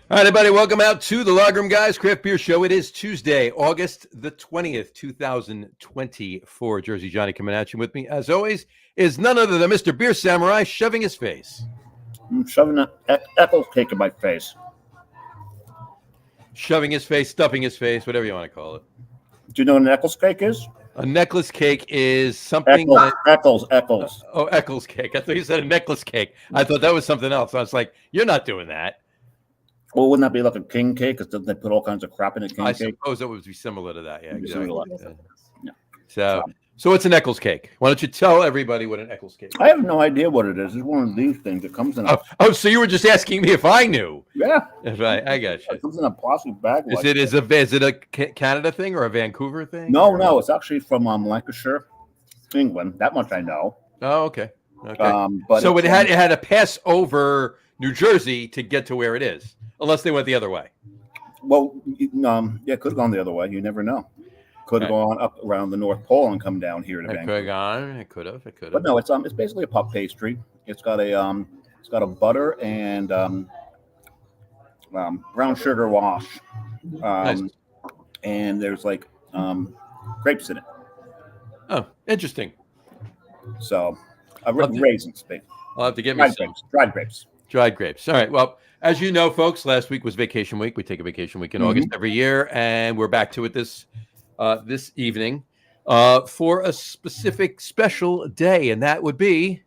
All right, everybody, welcome out to the Logroom Guys Craft Beer Show. It is Tuesday, August the 20th, 2024. Jersey Johnny coming at you. With me, as always, is none other than Mr. Beer Samurai shoving his face. I'm shoving an Eccles cake in my face. Shoving his face, stuffing his face, whatever you want to call it. Do you know what an Eccles cake is? A necklace cake is something Eccles. Eccles cake. I thought you said a necklace cake. I thought that was something else. I was like, you're not doing that. Well, wouldn't that be like a king cake? Because they put all kinds of crap in a king cake. I suppose it would be similar to that. Yeah, exactly. Yeah. So what's an Eccles cake? Why don't you tell everybody what an Eccles cake is? I have no idea what it is. It's one of these things that comes in. So you were just asking me if I knew? Yeah. Right, I got you. It comes in a plastic bag. Is it a Canada thing or a Vancouver thing? No. It's actually from Lancashire, England. That much I know. Oh, okay. But so it had to pass over New Jersey to get to where it is, unless they went the other way. Well, it could have gone the other way. You never know. Could have gone up around the North Pole and come down here to Vancouver. It could have. But no, it's basically a puff pastry. It's got a butter and brown sugar wash, Nice. and there's like grapes in it. Oh, interesting. So raisins, basically. I'll have to get me some dried grapes. Dried grapes. All right. Well, as you know, folks, last week was vacation week. We take a vacation week in August every year, and we're back to it this evening for a specific special day, and that would be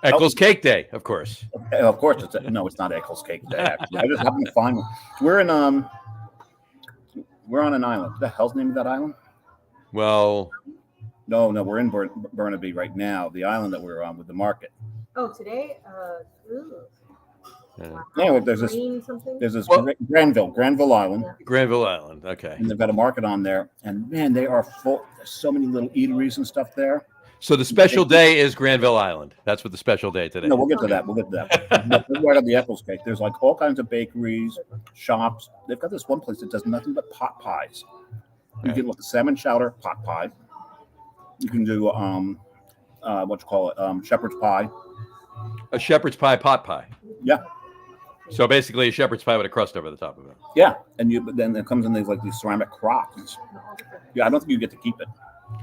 Eccles Cake Day, of course. Of course, it's not Eccles Cake Day. Actually, I just happened to find one. We're on an island. What the hell's the name of that island? Well, no, we're in Burnaby right now. The island that we're on with the market. Oh, today? Anyway, there's this Granville Island. Granville Island, okay. And they've got a market on there, and man, they are full. There's so many little eateries and stuff there. So the special day is Granville Island. That's what the special day today. No, we'll get to that. But right on the Eccles Cake, there's like all kinds of bakeries, shops. They've got this one place that does nothing but pot pies. You get like a salmon chowder pot pie. You can do shepherd's pie. A shepherd's pie pot pie. Yeah. So basically a shepherd's pie with a crust over the top of it. Yeah, but then it comes in these ceramic crocks. Yeah, I don't think you get to keep it,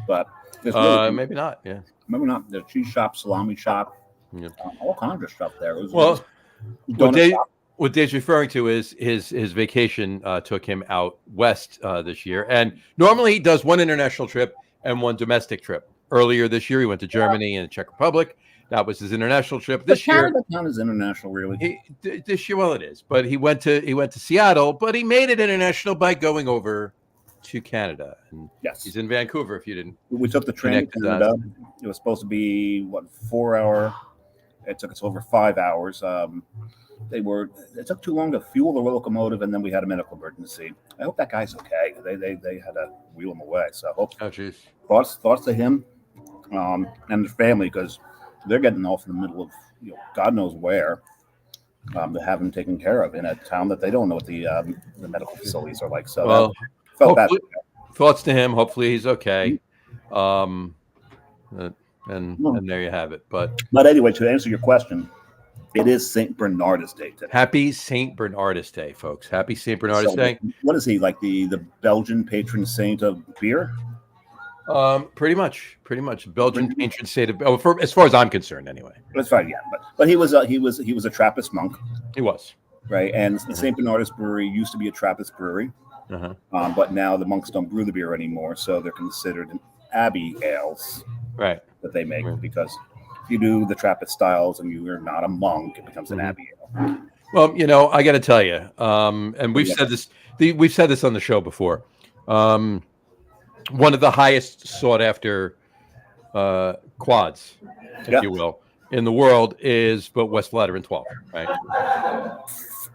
but maybe not. Yeah, maybe not. There's cheese shop, salami shop, all kinds of stuff there. What Dave's referring to is his vacation took him out west this year, and normally he does one international trip and one domestic trip. Earlier this year, he went to Germany and the Czech Republic. That was his international trip. This year, Canada count as international, really. This year, well, it is. But he went to Seattle, but he made it international by going over to Canada. And yes, he's in Vancouver. If you didn't, we took the train to Canada. It was supposed to be 4 hour. It took us over 5 hours. It took too long to fuel the locomotive, and then we had a medical emergency. I hope that guy's okay. They had to wheel him away. So I hope. Oh, jeez. Thoughts to him and his family, because they're getting off in the middle of God knows where to have him taken care of in a town that they don't know what the medical facilities are like. So felt bad. Thoughts to him. Hopefully he's okay. And there you have it. But anyway, to answer your question, it is St. Bernardus Day today. Happy St. Bernardus Day, folks. Happy St. Bernardus Day. What is he, like the Belgian patron saint of beer? Pretty much Belgian patron saint of, as far as I'm concerned, anyway. That's fine, yeah. But he was a Trappist monk. He was, right, and St. Bernardus Brewery used to be a Trappist brewery, but now the monks don't brew the beer anymore, so they're considered abbey ales, right? That they make because if you do the Trappist styles and you are not a monk, it becomes an abbey ale. Well, I got to tell you, and we've said this. We've said this on the show before. One of the highest sought after quads, if you will, in the world is West Lateran 12, right?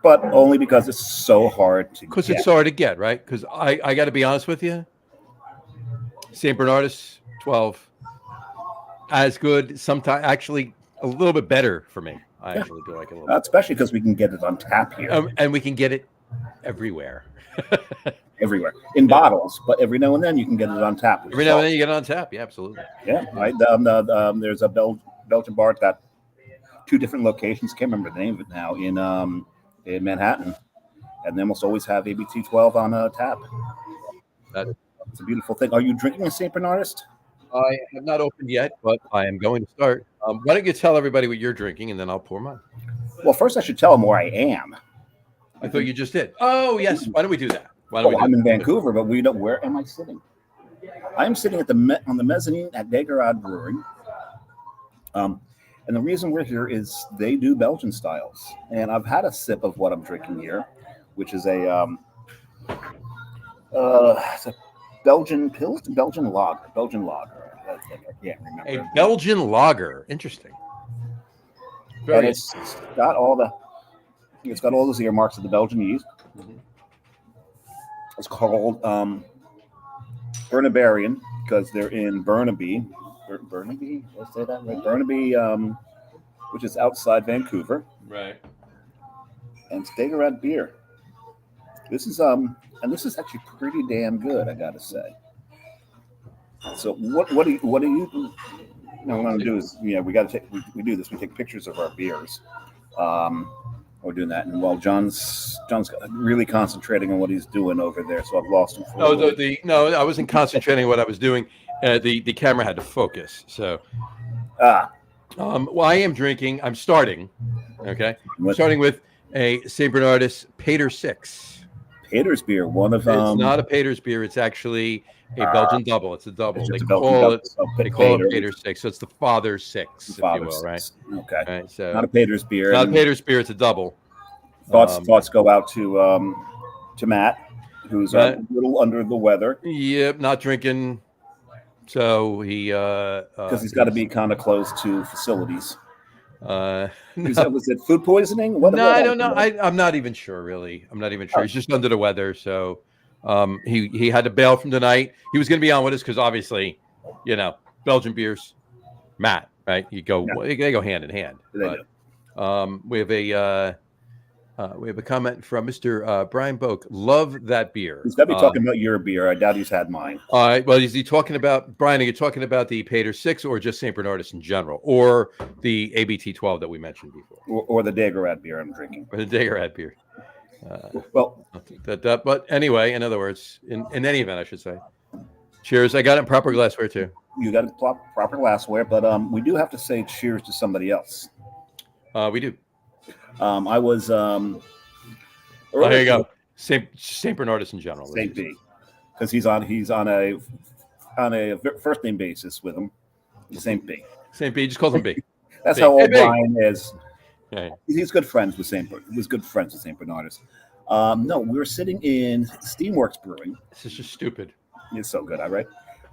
But only because it's so hard to get. Because it's so hard to get, right? Because I got to be honest with you, St. Bernardus 12, as good, sometimes actually a little bit better for me. I actually do like it a little bit. Especially because we can get it on tap here. And we can get it everywhere. Everywhere in bottles, but every now and then you can get it on tap. Every now and then you get it on tap. Yeah, absolutely. Yeah, right. There's a Belgian bar that two different locations. Can't remember the name of it now in Manhattan, and they almost always have ABT 12 on tap. It's a beautiful thing. Are you drinking a St. Bernardus? I have not opened yet, but I am going to start. Why don't you tell everybody what you're drinking, and then I'll pour mine. Well, first I should tell them where I am. I thought you just did. Oh, yes. Why don't we do that? I'm in Vancouver, but we don't. Where am I sitting? I am sitting at on the mezzanine at Dageraad Brewing. And the reason we're here is they do Belgian styles, and I've had a sip of what I'm drinking here, which is it's a Belgian lager. I can't remember. A Belgian lager. Interesting. And it's got all those earmarks of the Belgian yeast. Mm-hmm. It's called Burnaby because they're in Burnaby. Burnaby, did I say that right? Burnaby, which is outside Vancouver. Right. And it's Dageraad beer. This is actually pretty damn good, I gotta say. So what do you what I'm gonna do is we do this. We take pictures of our beers. We're doing that, and while John's really concentrating on what he's doing over there, so I've lost him. No, I wasn't concentrating on what I was doing. The camera had to focus. So, well, I am drinking. I'm starting. Okay, starting with a St. Bernardus Pater 6. Pater's beer, one of It's not a Pater's beer. It's actually a Belgian double. It's a double. They call it Pater 6. So it's the Father 6, if you will, right? Okay. Right, so not a Pater's beer. Not a Pater's beer. It's a double. Thoughts go out to Matt, who's a little under the weather. Yep, not drinking. So he because he's got to be kind of close to facilities. No. Was it food poisoning? I don't know. I'm not even sure, really. I'm not even sure. He's just under the weather. So he had to bail from tonight. He was going to be on with us because obviously, Belgian beers, Matt, right? They go hand in hand. But, we have a comment from Mr. Brian Boak. Love that beer. He's got to be talking about your beer. I doubt he's had mine. Well, is he talking about, Brian, are you talking about the Pater 6 or just St. Bernardus in general? Or the ABT 12 that we mentioned before? Or the Dageraad beer I'm drinking. Or the Dageraad beer. Well, but anyway, in other words, in any event, I should say. Cheers. I got it in proper glassware, too. You got it proper glassware, but we do have to say cheers to somebody else. We do. I was. Here you go. St. Bernardus in general. St. B, because he's on a first name basis with him. St. B. St. B. Just calls him B. That's how old Brian is. Okay. He's good friends with St. Bernardus. No, we were sitting in Steamworks Brewing. This is just stupid. It's so good, all right.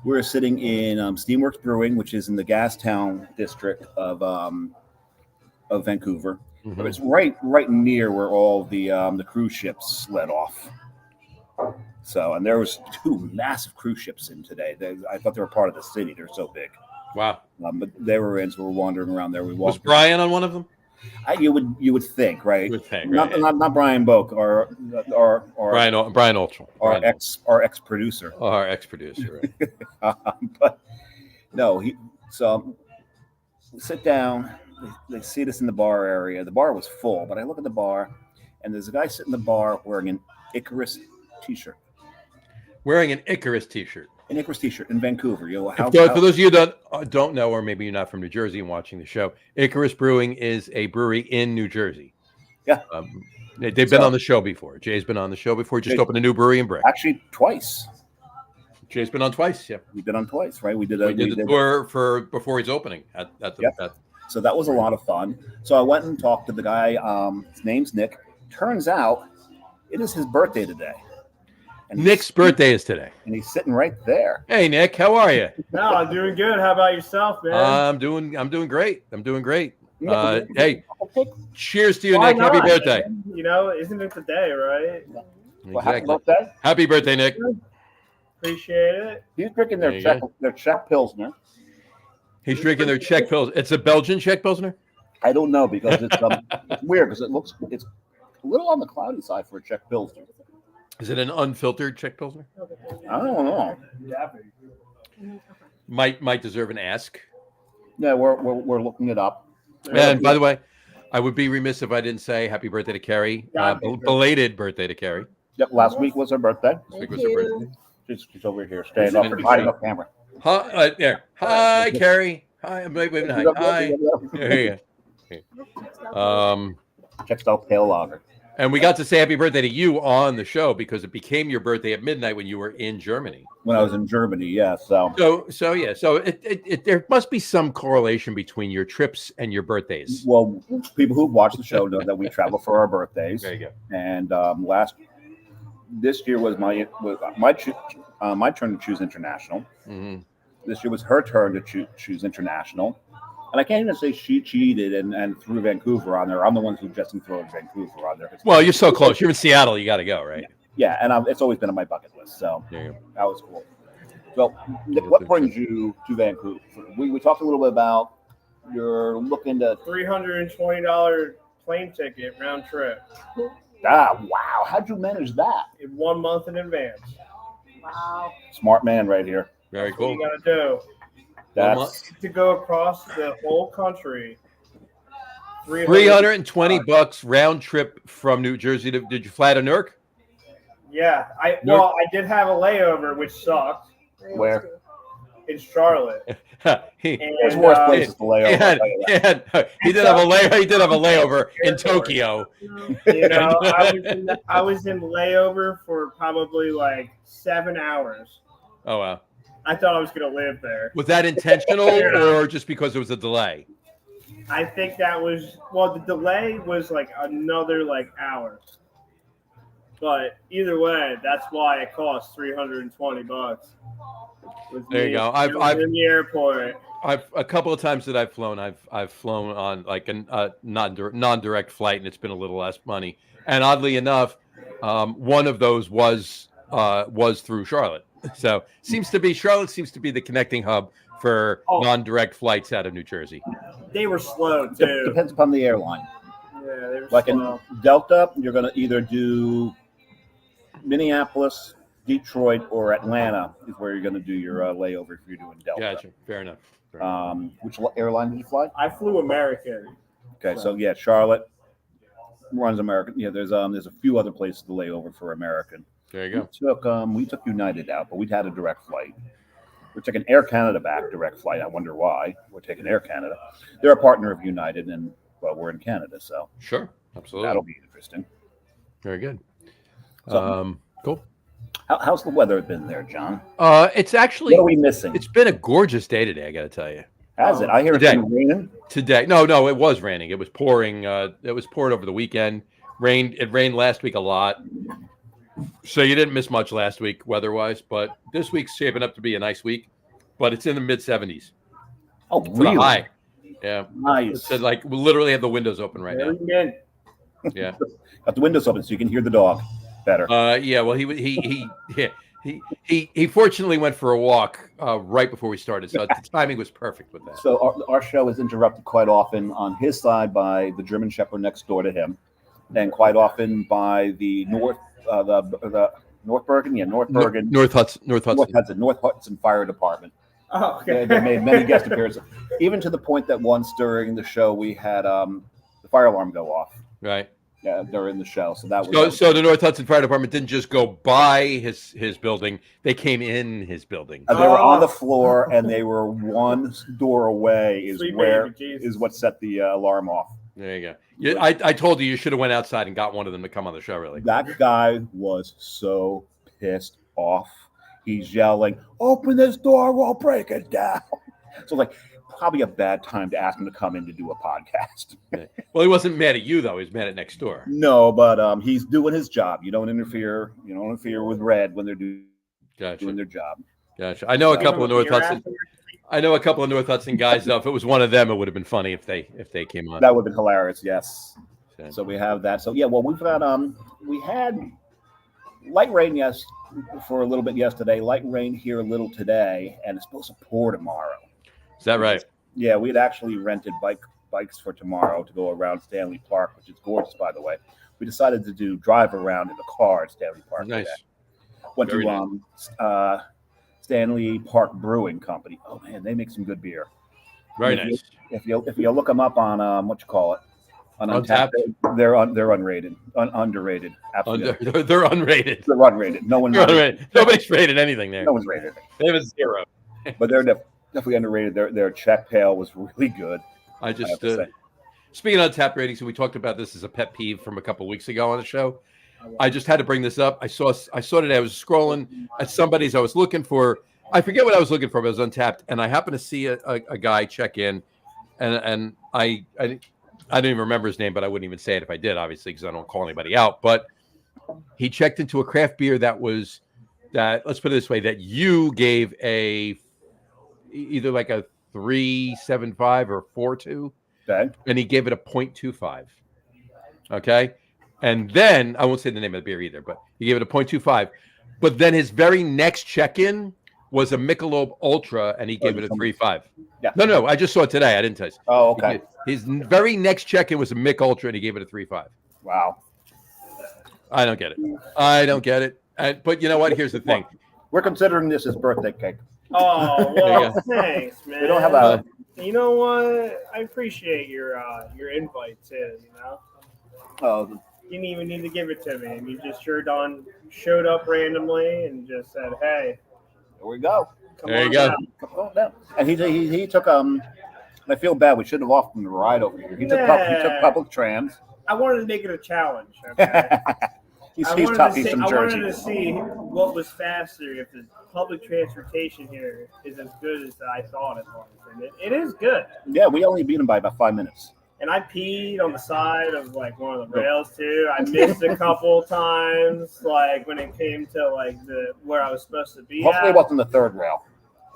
We're sitting in Steamworks Brewing, which is in the Gastown district of Vancouver. Mm-hmm. It's right near where all the cruise ships let off. So, and there was 2 massive cruise ships in today. I thought they were part of the city. They're so big. Wow. But they were in, so we're wandering around there. Was Brian on one of them? You would think, right? You would think, right? Not Brian Boak or Brian Olchel. Our ex producer. Our ex producer, right? But no, so we sit down. They seat us in the bar area. The bar was full, but I look at the bar, and there's a guy sitting in the bar wearing an Icarus T-shirt. Wearing an Icarus T-shirt. An Icarus T-shirt in Vancouver. For those of you that don't know, or maybe you're not from New Jersey and watching the show, Icarus Brewing is a brewery in New Jersey. Yeah. They've been on the show before. Jay's been on the show before. Just opened a new brewery in Brick. Actually, twice. Jay's been on twice. Yeah. We've been on twice, right? We did the tour for before he's opening at the. So that was a lot of fun. So I went and talked to the guy. His name's Nick. Turns out it is his birthday today. And Nick's birthday is today. And he's sitting right there. Hey, Nick, how are you? No, I'm doing good. How about yourself, man? I'm doing great. Hey, cheers to you, Why Nick. not, Happy birthday. man? Isn't it today, right? Well, happy birthday. Happy birthday, Nick. Appreciate it. He's drinking their Czech Pilsner. He's drinking their Czech Pilsner. It's a Belgian Czech Pilsner? I don't know because it's weird because it's a little on the cloudy side for a Czech Pilsner. Is it an unfiltered Czech Pilsner? I don't know. Might deserve an ask. Yeah, we're looking it up. And by the way, I would be remiss if I didn't say happy birthday to Carrie. Belated birthday to Carrie. Yep, last week was her birthday. This week was her birthday. She's over here staying up and hiding off camera. Hi, there. Hi, Carrie. Hi, I'm waving hi. Hi. There you go. Checked out pale lager. And we got to say happy birthday to you on the show because it became your birthday at midnight when you were in Germany. When I was in Germany, yeah. So there must be some correlation between your trips and your birthdays. Well, people who watch the show know that we travel for our birthdays. There you go. And this year was my turn to choose international. Mm-hmm. This year was her turn to choose international. And I can't even say she cheated and threw Vancouver on there. I'm the one who just threw Vancouver on there. Well, you're so close. You're in Seattle. You got to go, right? Yeah, and it's always been on my bucket list. So that was cool. So, Nick, what brings you to Vancouver? We talked a little bit about you're looking to $320 plane ticket round trip. Wow. How'd you manage that? In 1 month in advance. Wow. Smart man right here. Very That's cool. what you got to do. That's to go across the whole country. $320 round trip from New Jersey to. Did you fly to Newark? Yeah, I did have a layover, which sucked. Where? In Charlotte. There's worse places to lay over. He did have a layover in Tokyo. You know, I was in layover for probably like 7 hours. Oh wow. I thought I was going to live there. Was that intentional or just because there was a delay? I think that was, the delay was like another hour. But either way, that's why it cost $320. There you go. I've in the airport. A couple of times that I've flown on like a non-direct flight, and it's been a little less money. And oddly enough, one of those was through Charlotte. So Charlotte seems to be the connecting hub for non-direct flights out of New Jersey. They were slow too. Depends upon the airline. Yeah, they were like slow. In Delta, you're going to either do Minneapolis, Detroit, or Atlanta is where you're going to do your layover if you're doing Delta. Gotcha. Fair enough. Which airline did you fly? I flew American. Okay, so yeah, Charlotte runs American. Yeah, there's a few other places to lay over for American. There you go. We took United out, but we'd had a direct flight. We're taking Air Canada back, direct flight. I wonder why we're taking Air Canada. They're a partner of United, and we're in Canada, so sure, absolutely, that'll be interesting. Very good. Cool. How's the weather been there, John? It's actually. What are we missing? It's been a gorgeous day today. I got to tell you. Has it? I hear it's been raining today. No, it was raining. It was pouring. It was poured over the weekend. It rained last week a lot. So you didn't miss much last week weather-wise, but this week's shaping up to be a nice week. But it's in the mid-70s. Oh, really? High. Yeah. Nice. So we literally have the windows open right now. Yeah. Got the windows open so you can hear the dog better. Yeah. Well, he fortunately went for a walk right before we started, so the timing was perfect with that. So our show is interrupted quite often on his side by the German Shepherd next door to him, and quite often by the North Hudson Fire Department. Oh, okay. They made many guest appearances, even to the point that once during the show we had the fire alarm go off. Right. Yeah, during the show. So that was so the North Hudson Fire Department didn't just go by his building; they came in his building. They were on the floor, and they were one door away. Is what set the alarm off. There you go. I told you should have went outside and got one of them to come on the show. Really, that guy was so pissed off. He's yelling, "Open this door, we'll break it down." So probably a bad time to ask him to come in to do a podcast. Well, he wasn't mad at you though. He was mad at next door. No, but he's doing his job. You don't interfere. You don't interfere with Red when they're doing their job. Gotcha. I know a couple of North Hudson. I know a couple of North Hudson guys, though. If it was one of them, it would have been funny if they came on. That would have been hilarious, yes. Okay. So we have that. So yeah, well, we've got we had light rain for a little bit yesterday, light rain here a little today, and it's supposed to pour tomorrow. Is that right? Yeah, we had actually rented bikes for tomorrow to go around Stanley Park, which is gorgeous, by the way. We decided to drive around in the car at Stanley Park. Nice. Today. Went to Stanley Park Brewing Company. Oh man, they make some good beer. Very If you- nice. If you look them up on what you call it, on Untapped? they're unrated, underrated. Absolutely, They're unrated. they're unrated. They're unrated. Nobody's rated anything there. No one's rated it. They have a 0. But they're definitely underrated. Their check pail was really good. I I just have to say. speaking of tap ratings, we talked about this as a pet peeve from a couple of weeks ago on the show. I just had to bring this up. I saw today. I was scrolling at somebody's. I was looking for. I forget what I was looking for, but it was Untapped, and I happened to see a guy check in, and I didn't even remember his name, but I wouldn't even say it if I did, obviously, because I don't call anybody out. But he checked into a craft beer that let's put it this way, that you gave either like a 3.75 or 4.2, Okay. and he gave it a 0.25. Okay. And then I won't say the name of the beer either, but he gave it a 0.25. But then his very next check-in was a Michelob Ultra, and he gave it a 3.5. Yeah. No, I just saw it today. I didn't tell you. Oh, okay. His very next check-in was a Mick Ultra, and he gave it a 3.5. Wow. I don't get it. But you know what? Here's the thing. We're considering this as birthday cake. Oh, There you well, thanks, man. We don't have a. You know what? I appreciate your invite too. You know, you didn't even need to give it to me, and you just showed up randomly and just said, "Hey, There we go. come There you on go. down." Come on down. And he took I feel bad. We should have offered him the ride over here. He took public trans. I wanted to make it a challenge. Okay? he's I tough. wanted He's from I Jersey. wanted to see what was faster, if the public transportation here is as good as I thought it was, and it is good. Yeah, we only beat him by about 5 minutes. And I peed on the side of like one of the rails too. I missed a couple times, like when it came to like where I was supposed to be. Hopefully, it wasn't the third rail.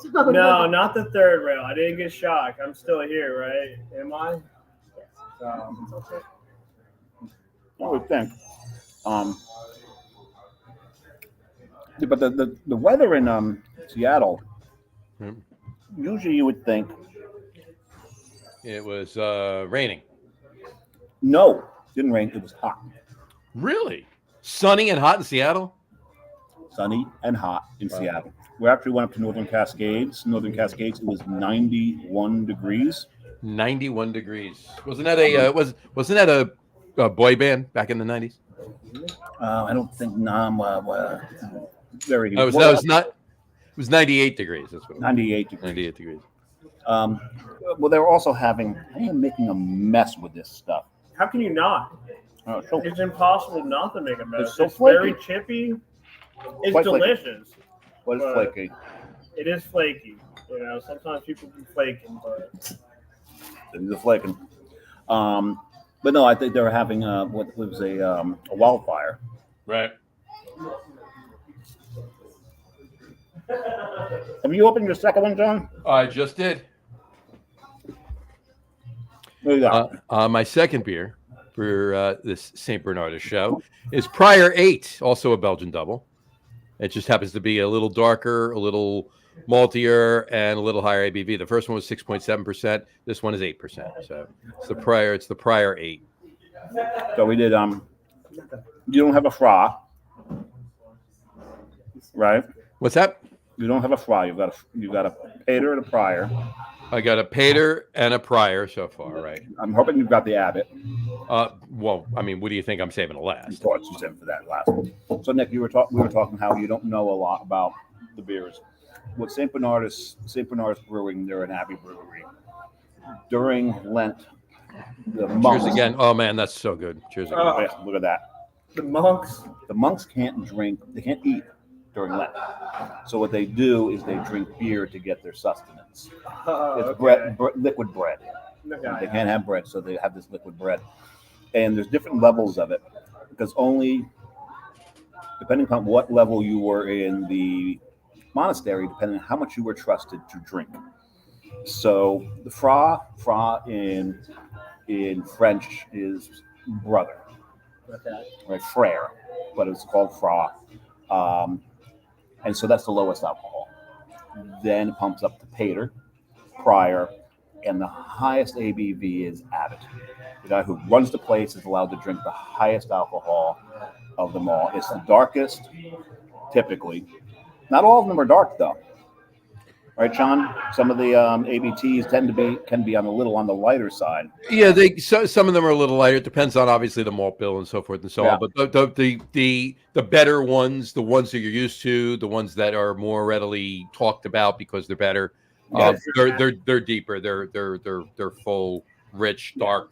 No, not the third rail. I didn't get shocked. I'm still here, right? Am I? I would think. But the weather in Seattle, usually you would think, It was raining. no, didn't rain. It was hot, Really? Sunny and hot in Seattle? sunny and hot in Seattle. We actually went up to Northern Cascades. Northern Cascades, it was 91 degrees. 91 degrees. Wasn't that a boy band back in the 90s? I don't think very. It was not. It was 98 degrees. That's what it was. 98 degrees. 98 degrees. Well, they were also having. I am making a mess with this stuff. How can you not? So It's impossible not to make a mess. It's so It's very flaky. chippy. It's Quite flaky. delicious. what is but- flaky? It is flaky. You know, sometimes people be flaking, but The flaking. But no, I think they were having what was a wildfire. Right. Have you opened your second one, John? I just did. There you go. My second beer for this St. Bernardus show is Prior 8, also a Belgian double. It just happens to be a little darker, a little maltier, and a little higher ABV. The first one was 6.7%. This one is 8%. So it's the Prior 8. So we did. You don't have a fry, right? What's that? You don't have a fry. You've got a Pater and a Prior. I got a Pater and a Prior so far, right? I'm hoping you've got the Abbott. Well, I mean, what do you think I'm saving the Of last? course, you said for that last one. So Nick, we were talking how you don't know a lot about the beers. With St. Bernardus Brewing, they're an Abbey brewery. During Lent, the monks. Cheers again. Oh man, that's so good. Cheers again. Oh. Yeah, look at that. the monks. The monks can't drink. They can't eat during Lent. So what they do is they drink beer to get their sustenance. It's bread, liquid bread. They can't have bread, so they have this liquid bread. And there's different levels of it, because only depending upon what level you were in the monastery, depending on how much you were trusted to drink. So the fra in French is brother, right? Frère, but it's called fra. And so that's the lowest alcohol. Then it pumps up to Pater, Prior, and the highest ABV is Abbott. The guy who runs the place is allowed to drink the highest alcohol of them all. It's the darkest, typically. Not all of them are dark, though. Right, Sean? Some of the ABTs can be on a little on the lighter side. Yeah, some of them are a little lighter. It depends on obviously the malt bill and so forth and so on. But the better ones, the ones that you're used to, the ones that are more readily talked about because they're better, they're deeper. They're full, rich, dark,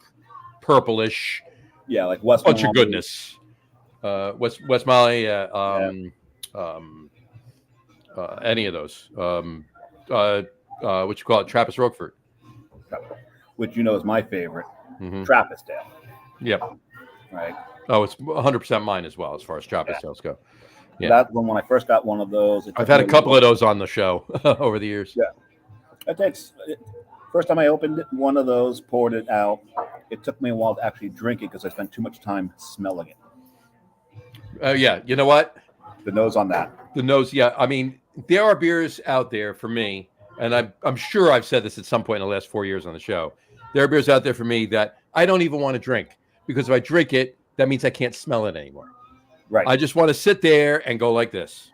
purplish. Yeah, like West bunch of goodness. West Molly, any of those. What you call it, Trappist Roquefort, which is my favorite, Trappist ale. Yep. Right. Oh, it's 100% mine as well as far as Trappist ales go. Yeah. That when I first got one of those. I've had a couple of those on the show over the years. Yeah. It takes. First time I opened one of those, poured it out. It took me a while to actually drink it because I spent too much time smelling it. Yeah. You know what? The nose on that. The nose. Yeah. I mean, there are beers out there for me, and I'm sure I've said this at some point in the last 4 years on the show. There are beers out there for me that I don't even want to drink because if I drink it, that means I can't smell it anymore. Right. I just want to sit there and go like this.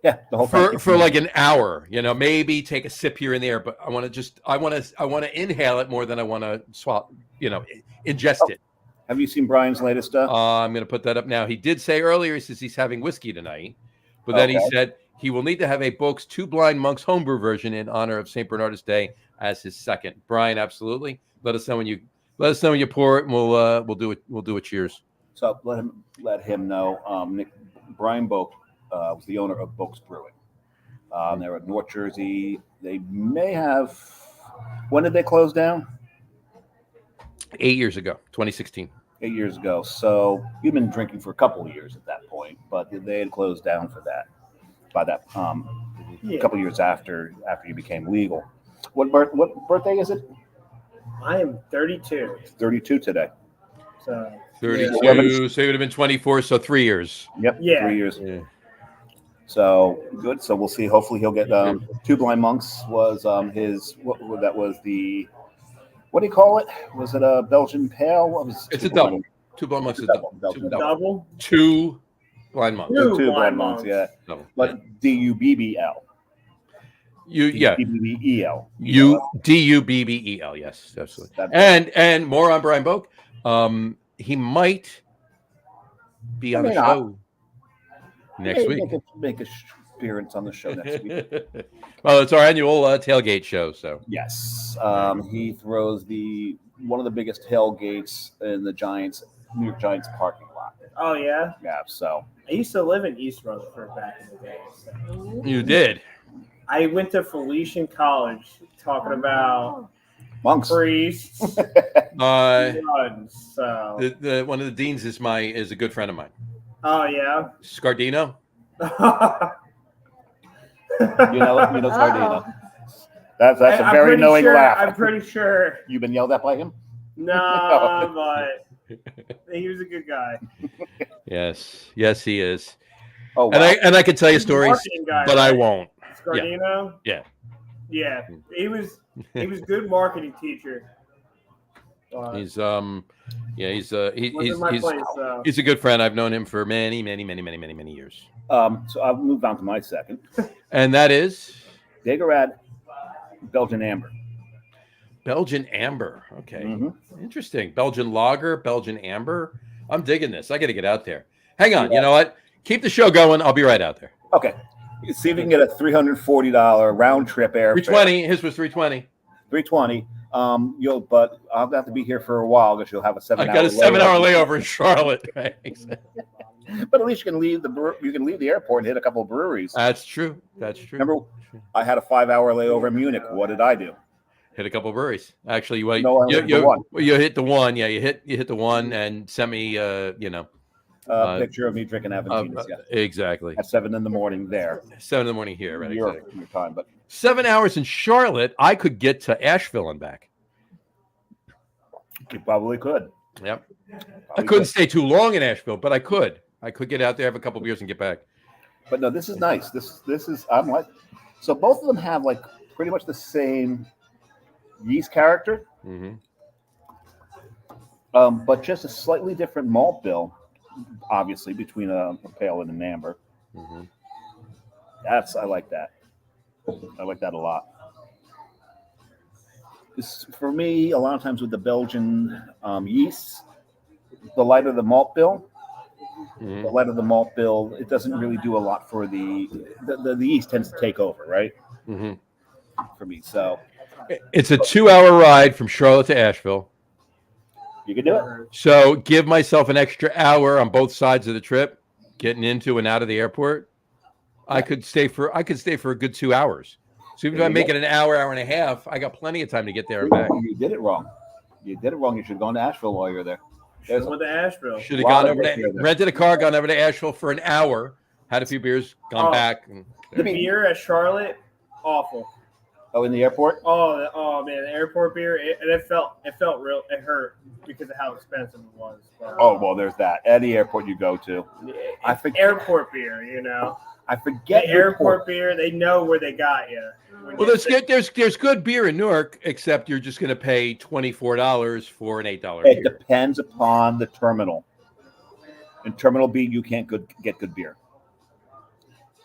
Yeah, the whole for like an hour, maybe take a sip here and there, but I want to inhale it more than I want to swallow, ingest it. Have you seen Brian's latest stuff? I'm going to put that up now. He did say earlier, he says he's having whiskey tonight, but then he said he will need to have a Boak's Two Blind Monks homebrew version in honor of St. Bernardus Day as his second. Brian, absolutely. Let us know when you pour it, and we'll do it. We'll do a cheers. So let him know. Brian Boak was the owner of Boak's Brewing. They're at North Jersey. They may have. When did they close down? 8 years ago, 2016. 8 years ago. So you'd been drinking for a couple of years at that point, but they had closed down for that. By that, a couple of years after you became legal. What birthday is it? I am 32. 32 today. So 32. So it would have been 24. So 3 years. Yep. Yeah. 3 years. Yeah. So good. So we'll see. Hopefully he'll get Two Blind Monks was his. That was the. What do you call it? Was it a Belgian pale? It's a double. Two Blind Monks is a double. Two Blind Monks. Two Blind Monks. Yeah. Double. Like DUBBL. DUBBEL. DUBBEL. Yes, absolutely. And more on Brian Boak. He might be on the show next week. Make an appearance on the show next week. Well, it's our annual tailgate show. So yes, he throws one of the biggest tailgates in the New York Giants parking lot. Oh yeah. Yeah. So I used to live in East Rutherford back in the day. So. You did. I went to Felician College talking about monks, priests, nuns. So one of the deans is a good friend of mine. Oh yeah, You Scardino. know Scardino. That's a very knowing laugh. I'm pretty sure. You've been yelled at by him? No, but he was a good guy. Yes, he is. Oh, wow. And I can tell you stories, but I won't. Scardino? Yeah. He was good marketing teacher. He's a good friend. I've known him for many years. So I'll move on to my second. And that is Dageraad Belgian Amber. Belgian Amber. Okay. Mm-hmm. Interesting. Belgian Lager, Belgian Amber. I'm digging this. I got to get out there. Hang on. Yeah. You know what? Keep the show going. I'll be right out there. Okay. See if you can get a $340 round trip airfare. $320. His was $320. $320. But I'll have to be here for a while because you'll have a 7 hour. I got a 7 hour layover in Charlotte. Right? But at least you can leave the airport and hit a couple of breweries. That's true. Remember, I had a 5 hour layover in Munich. What did I do? Hit a couple of breweries. Actually, you hit the one. Yeah, you hit the one and sent me picture of me drinking Aventuras. Exactly. At 7 a.m. there. 7 a.m. here, right? Your time, but 7 hours in Charlotte, I could get to Asheville and back. You probably could. Yep. I couldn't stay too long in Asheville, but I could. I could get out there, have a couple of beers, and get back. But no, this is nice. This is I'm like, so both of them have like pretty much the same yeast character, but just a slightly different malt bill, obviously between a pale and an amber. Mm-hmm. I like that. I like that a lot. For me, a lot of times with the Belgian yeast, the lighter the malt bill, it doesn't really do a lot for the yeast tends to take over, right? Mm-hmm. For me, so it's a 2-hour ride from Charlotte to Asheville. You can do it. So give myself an extra hour on both sides of the trip, getting into and out of the airport. I could stay for a good 2 hours. So even if I make it an hour and a half, I got plenty of time to get there and back. You did it wrong. You should have gone to Asheville while you're there. Should have went to Asheville. Should have gone over to rented a car, gone over to Asheville for an hour, had a few beers, gone back. And the beer at Charlotte, awful. Oh, in the airport? Oh man, the airport beer, it felt real. It hurt because of how expensive it was. But, well, there's that. At the airport you go to, airport beer, I forget the airport beer. They know where they got you. Well, there's good beer in Newark, except you're just going to pay $24 for an $8 beer. It depends upon the terminal. In Terminal B, you can't get good beer.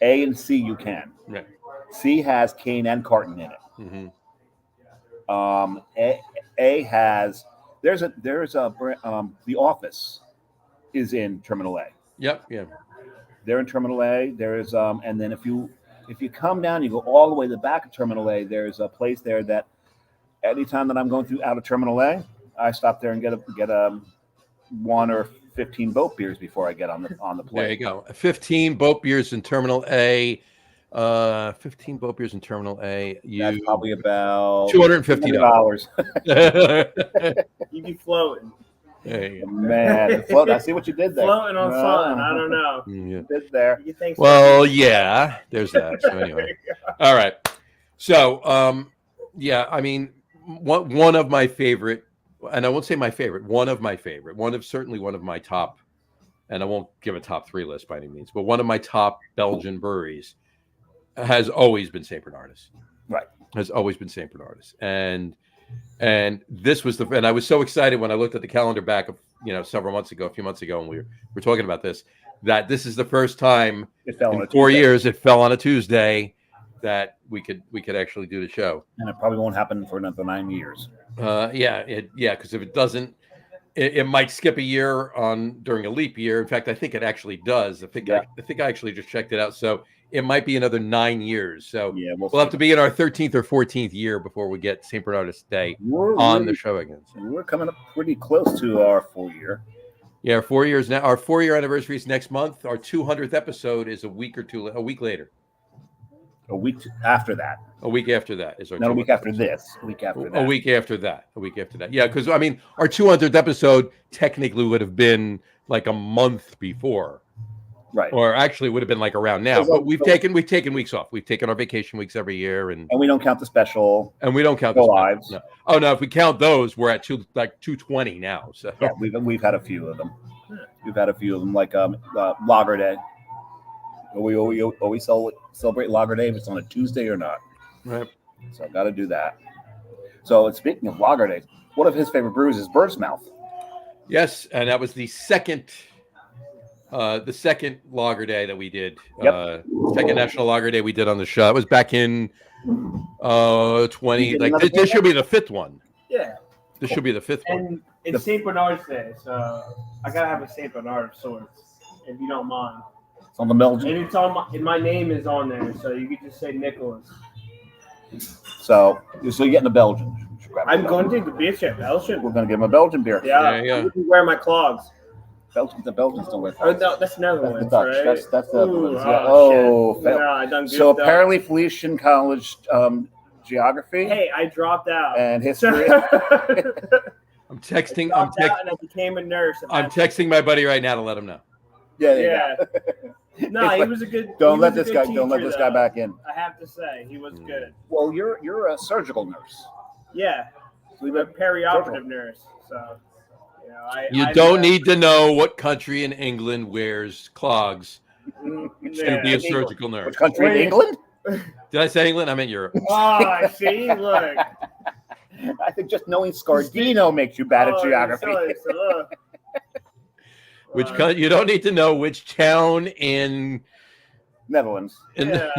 A and C, you can. Right. C has cane and carton in it. Mm-hmm. A has the office is in Terminal A. Yep. Yeah. They're in Terminal A. There's and then if you come down, you go all the way to the back of Terminal A. There's a place there that anytime that I'm going out of Terminal A, I stop there and get a 1 or 15 boat beers before I get on the plane. There you go. 15 boat beers in Terminal A. 15 boat beers in Terminal A. That's probably about $250. You'd be floating. Hey. Man, float. I see what you did there. Floating on sun. I don't know. You did there. You think so? Well, yeah. There's that. So anyway, all right. So, yeah. I mean, one of my favorite, and I won't say my favorite. One of my top, and I won't give a top 3 list by any means, but one of my top Belgian breweries has always been St. Bernardus. Right. Has always been St. Bernardus. And this was and I was so excited when I looked at the calendar back a few months ago, and we were talking about this, that this is the first time in 4 years it fell on a Tuesday that we could actually do the show. And it probably won't happen for another 9 years. Because if it doesn't, it might skip a year during a leap year. In fact, I think it actually does. I think I actually just checked it out. So it might be another 9 years. So we'll have to be in our 13th or 14th year before we get St. Bernardus Day on the show again. So. We're coming up pretty close to our 4 year. Yeah, 4 years now. Our 4-year anniversary is next month. Our 200th episode is a week later. A week after that. A week after that is our. Not a week after this. A week after that. A week after that. Yeah, because I mean, our 200th episode technically would have been like a month before. Right. Or actually would have been like around now. But we've taken weeks off. We've taken our vacation weeks every year, and we don't count the special. And we don't count the lives. No. Oh no, if we count those, we're at 220 now. So yeah, we've had a few of them. We've had a few of them, like Lager Day. We always celebrate Lager Day if it's on a Tuesday or not. Right. So I've got to do that. So speaking of Lager Day, one of his favorite brews is Bird's Mouth. Yes, and that was the second Lager Day that we did. Yep. Second National Lager Day we did on the show. It was back in 20. Like this should be the 5th one. Yeah. This should be the 5th one. And it's St. Bernard's Day, so I gotta have a St. Bernard of sorts, if you don't mind. It's on the Belgian. And it's on my name is on there, so you could just say Nicholas. So you're getting a Belgian. I'm going to take the beer chip, Belgian. We're going to give him a Belgian beer. Yeah. I'm wearing my clogs. The Belgians don't wear clogs. Oh, no, that's Netherlands, Dutch. Right? That's the Netherlands. I done so apparently Felician College geography. Hey, I dropped out. And history. I'm texting. And I became a nurse. I'm texting my buddy right now to let him know. Yeah. No, he was a good. Don't let this guy back in. I have to say, he was good. Well, you're a surgical nurse. Yeah, I'm a perioperative nurse. So, you don't need to know what country in England wears clogs to be a surgical nurse. Which country in England? Did I say England? I meant Europe. Oh, I see. Look. I think just knowing Scardino makes you bad at geography. You don't need to know which town in Netherlands. Yeah,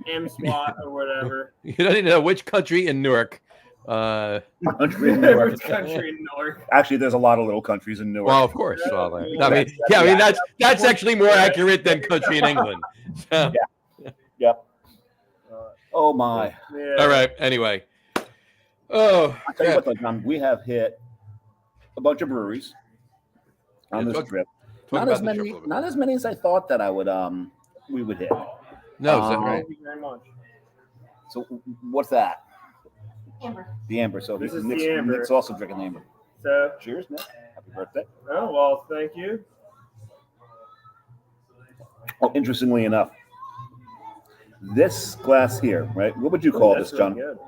M-SWAT or whatever. You don't even know which country in Newark. Country in Newark. Which country in Newark? Actually, there's a lot of little countries in Newark. Well, of course. Well, Yeah. that's actually more accurate than country in England. So. Yeah. Yep. Oh my. Yeah. All right. Anyway. Oh. I'll tell you what, though, John, we have hit a bunch of breweries on this trip. Not as many as I thought that we would hit. No, is that right? Thank you very much. So what's that? Amber. The amber. So This is Nick's, the amber. Nick's also drinking amber. So, Cheers, Nick. Happy birthday. oh, well, thank you. Oh, interestingly enough, this glass here, right? What would you call this, John? Really good.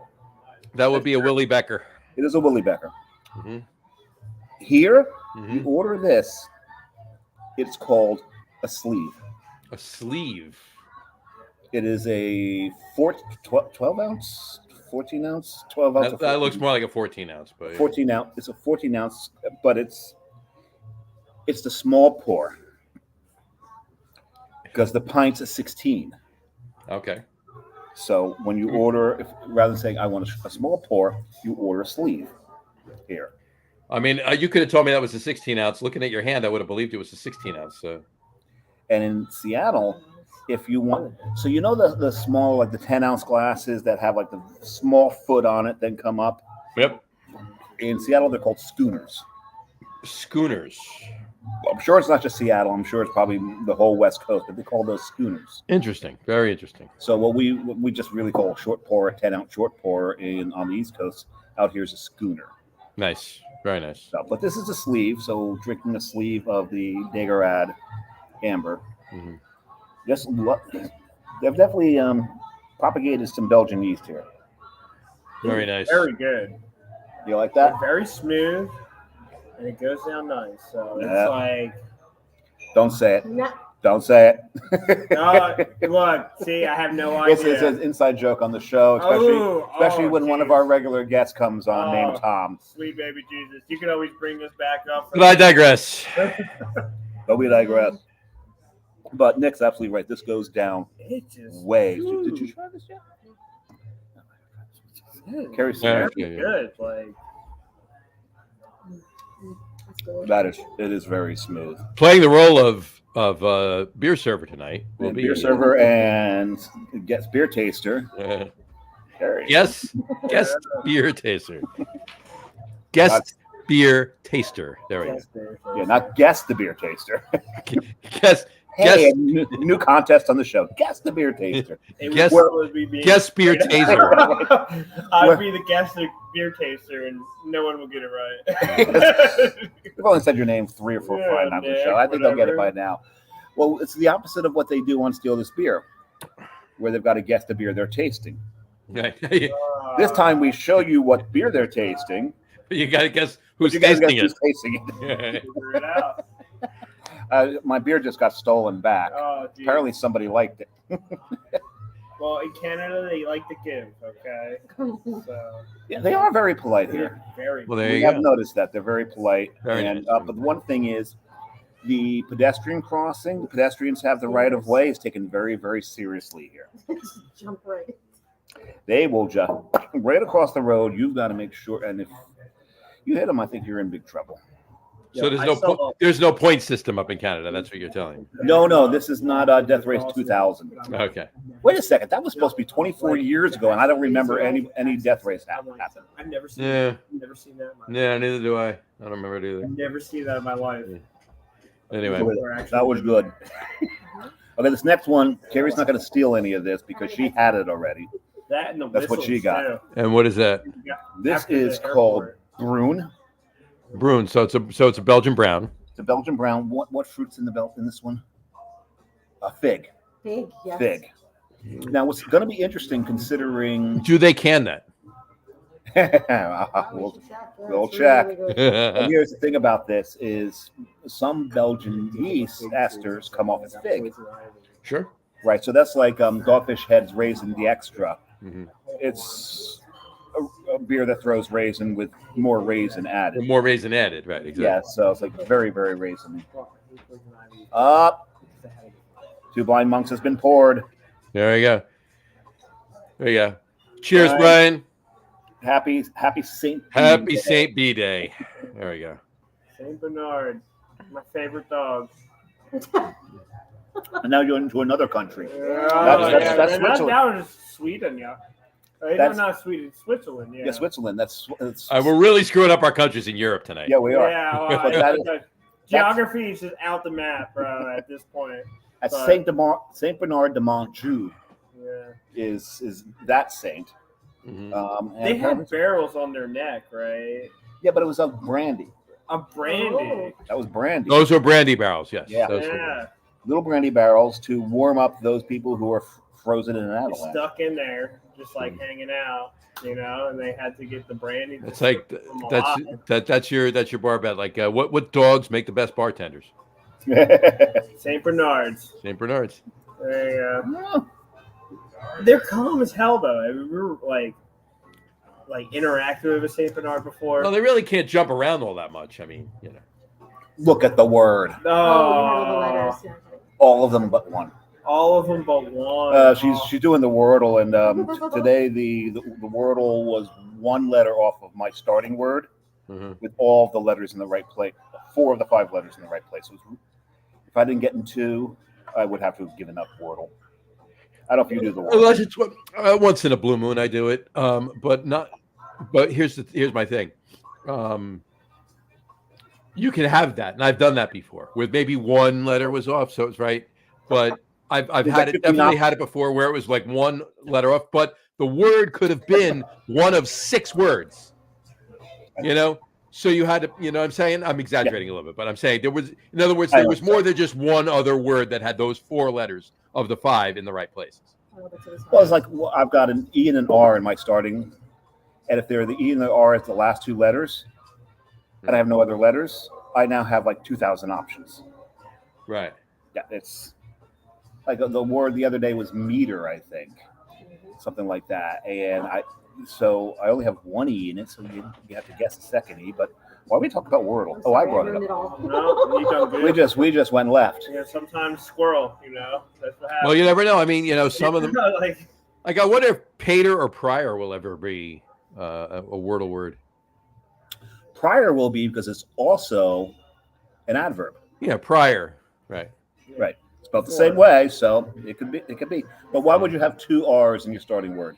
That would be a Willie Becker. It is a Willie Becker. Mm-hmm. Here, Mm-hmm. you order this. It's called a sleeve. A sleeve. It is a 12 ounce, 14 ounce, 12 ounce. That looks more like a 14 ounce, but 14 ounce. It's a 14 ounce, but it's the small pour because the pint's a 16. Okay. So when you order, rather than saying I want a small pour, you order a sleeve here. I mean, you could have told me that was a 16 ounce. Looking at your hand, I would have believed it was a 16 ounce. So. And in Seattle, if you want, so you know the small, like the 10 ounce glasses that have like the small foot on it, then come up. Yep. In Seattle, they're called schooners. Schooners. Well, I'm sure it's not just Seattle. I'm sure it's probably the whole West Coast, but they call those schooners. Interesting. Very interesting. So what we just really call a short pour, a 10 ounce short pour on the East Coast. Out here is a schooner. Nice. Very nice. So, but this is a sleeve, so drinking a sleeve of the Dageraad Amber. Mm-hmm. They've definitely propagated some Belgian yeast here. Very nice. Very good. You like that? Very smooth, and it goes down nice. So Yeah. it's like, Don't say it. No. Don't say it. look, see, I have no It's idea. an inside joke on the show, especially when one of our regular guests comes on named Tom. Sweet baby Jesus. You can always bring this back up. But I digress. But we digress. But Nick's absolutely right. This goes down It just way. Did you try this yet? Carrie, Yeah. good. Like, That's good. it is very smooth. Playing the role of beer server tonight will And be beer server and guest beer taster. Carrie. Yes. Guest beer taster. Guest beer taster. There we go. Yeah, not guess the beer taster. Guest. Hey, Guess- new contest on the show. Guess the beer taster. Guess- would be being Guest beer taser. I'd be the guest beer taster, and no one will get it right. We've only said your name 3 or 4 Yeah, times on the Nick, show. I think they'll get it by whatever. now. Well, it's the opposite of what they do on Steal This Beer, where they've got to guess the beer they're tasting. This time we show you what beer they're tasting. You got to guess who's You guys tasting guess it. who's tasting it. Figure it out. My beer just got stolen back. Oh, dude. Apparently somebody liked it. Well, in Canada, they like to give, okay? So, Yeah, they are very polite here. very Well, there We you have go. noticed that. They're very polite. Very and nice. But one thing is, the pedestrian crossing, the pedestrians have the right of way, is taken very, very seriously here. Jump right. They will just right across the road. You've got to make sure, and if you hit them, I think you're in big trouble. So Yeah, there's no point system up in Canada. That's what you're telling me. No, this is not Death Race 2000. Okay. Wait a second, that was supposed to be 24 years ago, and I don't remember any Death Race happened. I've never seen Yeah. that. I've never seen that in my life. Yeah, neither do I. I don't remember it either. I've never seen that in my life. Anyway. That was good. Okay, this next one, Carrie's not going to steal any of this because she had it already. That and the That's what she whistles, got. too. And what is that? This After is the called airport. Brune. Brune. So it's a Belgian brown. It's a Belgian brown. What fruit's in this one? A fig. Fig, yes. Fig. Now, what's going to be interesting considering Do they can that? we'll check. And here's the thing about this is some Belgian yeast esters come off as fig, Sure. right? So that's like Dogfish Head's Raisin the Extra. Mhm. It's a beer that throws raisin with more raisin added. More raisin added, right? Exactly. Yeah, so it's like very, very raisin. Up. Two blind monks has been poured. There you go. There you go. Cheers, All right. Brian. Happy Saint. Happy Saint B Day. There we go. Saint Bernard, my favorite dog. And now you're into another country. That's Switzerland. That was Sweden, yeah. Not Sweden, Switzerland, yeah. Yeah, Switzerland. That's We're really screwing up our countries in Europe tonight. yeah, we are. Yeah, well, But geography is just out the map, bro, at this point. At But- Saint Bernard de Montjoux Yeah. is that saint. Mhm. And They had barrels on their neck, right? yeah, but it was of brandy. A brandy. That was brandy. Those were brandy barrels, yes. Yeah. Those were- Yeah. Little brandy barrels to warm up those people who are frozen in an You're avalanche. stuck in there, just like hanging out, and they had to get the brandy. It's like that's your bar bet. Like what dogs make the best bartenders? St. Bernards. St. Bernards. There you go. They're calm as hell, though. I mean, we were like interactive with a St. Bernard before. Well, they really can't jump around all that much. I mean, Look at the word. Oh, the letters. Yeah. All of them but one. All of them but one. She's doing the Wordle, and today the Wordle was one letter off of my starting word with all of the letters in the right place. 4 of the 5 letters in the right place. If I didn't get in 2, I would have to have given up Wordle. I don't know if you do the Wordle. unless it's once in a blue moon, I do it. But not. But here's my thing. You can have that, and I've done that before, with maybe one letter was off, so it's right. But I've had it, definitely had it before where it was like one letter off, but the word could have been one of 6 words. So you had to, what I'm saying? I'm exaggerating a little bit, but I'm saying there was, in other words, there was more than just one other word that had those 4 letters of the 5 in the right places. Well, it's like I've got an E and an R in my starting, and if they're the E and the R as the last 2 letters, and I have no other letters, I now have like 2,000 options. Right. Yeah, it's like the word the other day was meter, I think, something like that, and I only have one E in it, so you have to guess the second E. But why we talk about Wordle? Oh, I brought it up. No, you done good. We just went left. Yeah, sometimes squirrel, that's what happens. Well, you never know. I mean, some of them. like I wonder if Pater or Prior will ever be a Wordle word. Prior will be because it's also an adverb. Yeah, prior. Right. Right. Spelled the same way, so it could be. But why would you have 2 R's in your starting word?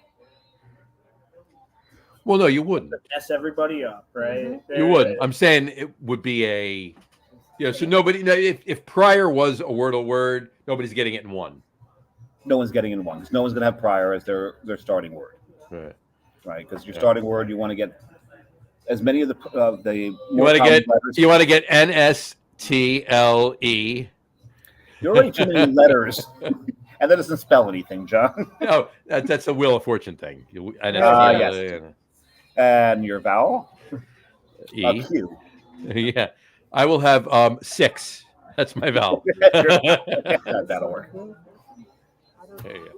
Well, no, you wouldn't. mess everybody up, right? You wouldn't. I'm saying it would be so nobody, if prior was a Wordle word, nobody's getting it in 1. No one's getting in 1 because no one's going to have prior as their starting word. Right. Right, because your starting word, you want to get as many of the You want to get NSTLE. You're already too many letters, and that doesn't spell anything, John. No, that's a Wheel of Fortune thing. Yes. And your vowel? E. Q. Yeah. I will have 6. That's my vowel. That'll work. There you go.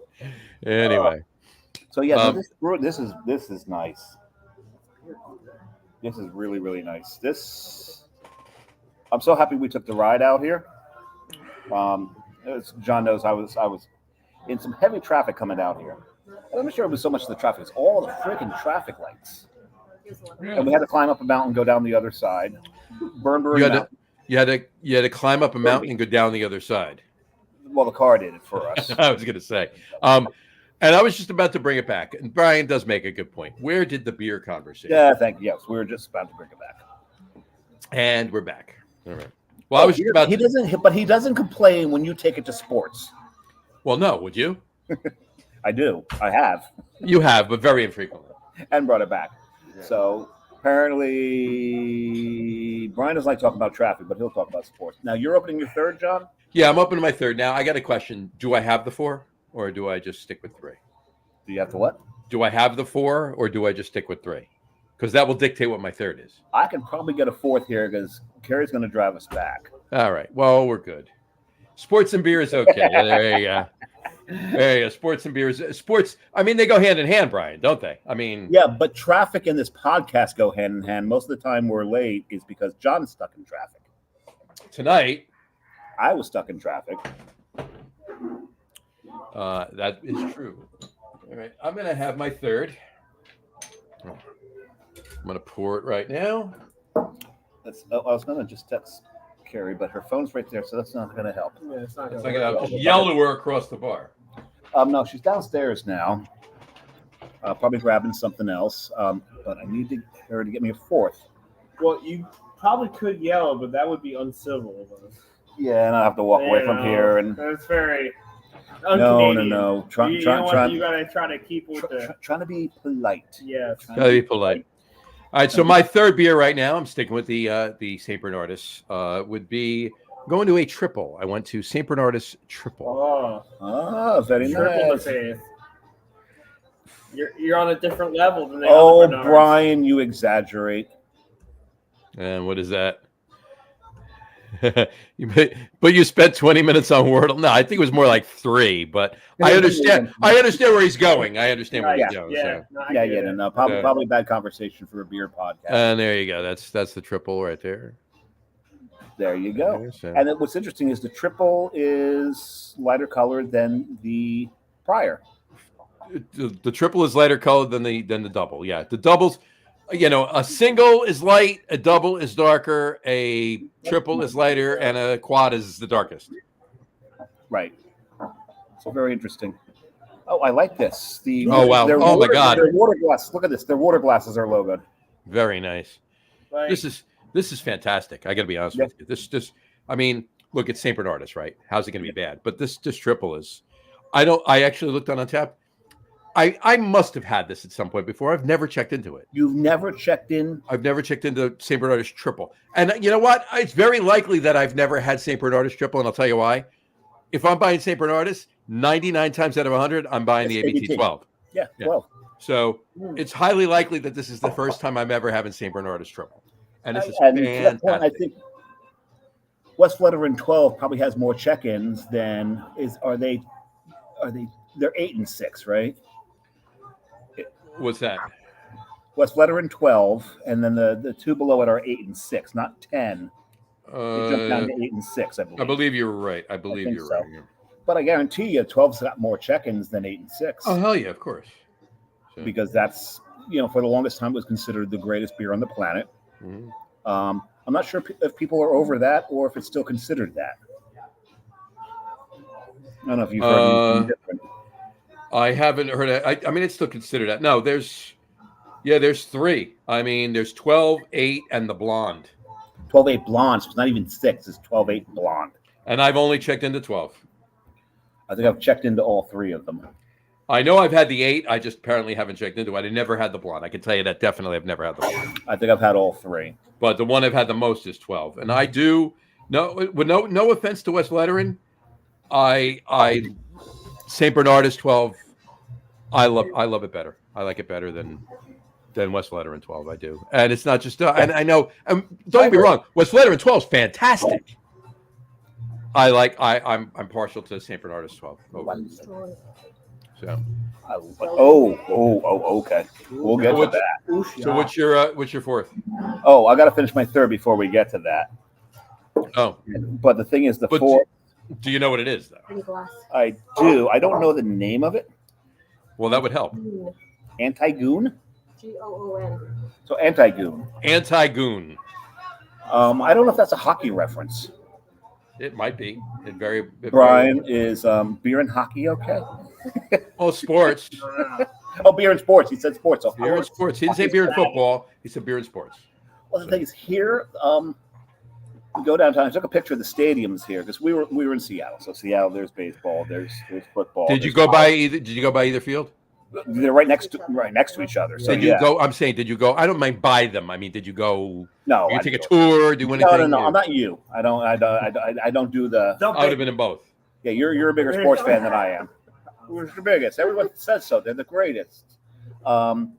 Anyway. So yeah, this is nice. This is really, really nice. I'm so happy we took the ride out here. As John knows, I was in some heavy traffic coming down here. I'm not sure it was so much the traffic; it's all the freaking traffic lights. And we had to climb up a mountain, go down the other side. Burnaby Mountain. You had to climb up a mountain and go down the other side. Well, the car did it for us. I was going to say. And I was just about to bring it back. And Brian does make a good point. Where did the beer conversation? Yeah, thank you. Yes, we were just about to bring it back. And we're back. All right. Well, I was just about. He doesn't complain when you take it to sports. Well, no, would you? I do. I have. You have, but very infrequently. And brought it back. Yeah. So apparently, Brian doesn't like talking about traffic, but he'll talk about sports. Now, you're opening your 3rd, John? Yeah, I'm opening my 3rd. Now, I got a question. Do I have the 4, or do I just stick with 3? Do you have to what? Do I have the 4, or do I just stick with 3? Because that will dictate what my 3rd is. I can probably get a 4th here because Carrie's going to drive us back. All right. Well, we're good. Sports and beer is okay. There you go. There you go. Sports and beer is sports. I mean, they go hand in hand, Brian, don't they? I mean, yeah, but traffic and this podcast go hand in hand. Most of the time we're late is because John's stuck in traffic. Tonight, I was stuck in traffic. That is true. All right, I'm gonna have my third. I'm gonna pour it right now. I was gonna just text Carrie, but her phone's right there, so that's not gonna help. Yeah, it's not It's gonna like work. I'll just yell to her across the bar. No, she's downstairs now. Probably grabbing something else. But I need her to get me a fourth. Well, you probably could yell, but that would be uncivil of us. Yeah, and I have to walk away from here. And that's very no. you gotta try to keep with trying to be polite. Yeah, gotta be polite. All right, so my third beer right now, I'm sticking with the St. Bernardus, would be going to a triple. I went to St. Bernardus triple. Very triple nice. the faith. You're on a different level than the other Bernardus. Brian, you exaggerate. And what is that? But you spent 20 minutes on Wordle. No, I think it was more like 3. But I understand. I understand where he's going. I understand where he's going. No. Probably bad conversation for a beer podcast. And there you go. That's the triple right there. There you go. And what's interesting is the triple is lighter colored than the prior. The triple is lighter colored than the double. Yeah, the doubles. A single is light, a double is darker, a triple is lighter, and a quad is the darkest. Right. So very interesting. Oh, I like this. Wow! Oh my God! Their water glass. Look at this. Their water glasses are logoed. Very nice. Like, This is fantastic. I got to be honest with you. This. I mean, look, it's St. Bernardus, right? How's it going to be bad? But this triple is. I actually looked on Untappd. I must have had this at some point before. I've never checked into it. You've never checked in? I've never checked into St. Bernardus triple. And you know what? It's very likely that I've never had St. Bernardus triple, and I'll tell you why. If I'm buying St. Bernardus, 99 times out of 100, I'm buying the ABT 12. Yeah, 12. So it's highly likely that this is the first time I'm ever having St. Bernardus triple. And this is fantastic. Point, I think West Veteran 12 probably has more check-ins than they're 8 and 6, right? What's that? West Veteran 12, and then the two below it are 8 and 6, not 10. They jumped down to 8 and 6, I believe. I believe you're right. I believe you're right. Yeah. But I guarantee you, 12's got more check-ins than 8 and 6. Oh hell yeah, of course. So. Because that's for the longest time it was considered the greatest beer on the planet. Mm-hmm. I'm not sure if people are over that or if it's still considered that. I don't know if you've heard anything different. I haven't heard it. I mean, it's still considered that. No, there's 3. I mean, there's 12, 8, and the blonde. 12, 8 blonde. So it's not even 6. It's 12, 8 blonde. And I've only checked into 12. I think I've checked into all 3 of them. I know I've had the 8. I just apparently haven't checked into it. I never had the blonde. I can tell you that definitely I've never had the blonde. I think I've had all 3. But the one I've had the most is 12. And I do no offense to West Veteran. I St. Bernardus 12. I love it better. I like it better than West Veteran 12. I do, and it's not just. And I know. Don't get me wrong. West Veteran 12 is fantastic. I'm partial to St. Bernardus 12. So. Okay. We'll get to that. So what's your fourth? Oh, I got to finish my third before we get to that. Oh, but the thing is, the fourth. Do you know what it is, though? I do. I don't know the name of it. Well, that would help. Anti-goon? Goon. So anti-goon. Anti-goon. I don't know if that's a hockey reference. It might be. Brian, is beer and hockey okay? Oh, sports. Oh, beer and sports. He said sports. Beer and sports. He didn't say beer and football. He said beer and sports. Well, the thing is, here, we go downtown. I took a picture of the stadiums here because we were in Seattle. So Seattle, there's baseball, there's football. Did you go by either field? They're right next to each other. So did you go? I'm saying, did you go? I don't mind buy them. I mean, did you go? No. You take a tour? Do anything? No. I'm not you. I don't do the. I would have been in both. Yeah, you're a bigger sports fan than I am. Who's the biggest? Everyone says so. They're the greatest. No.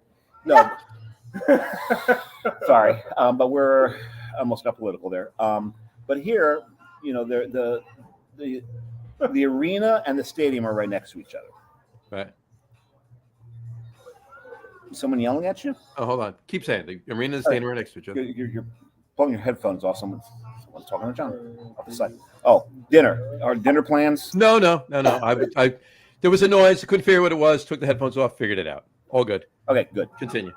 Sorry, but we're almost got political there. But here, the arena and the stadium are right next to each other. Right. Someone yelling at you? Oh, hold on. Keep saying it. The arena and the stadium are next to each other. You're pulling your headphones off. Someone's talking to John off the side. Oh, dinner. Our dinner plans? No. There was a noise. Couldn't figure what it was. Took the headphones off. Figured it out. All good. Okay, good. Continue.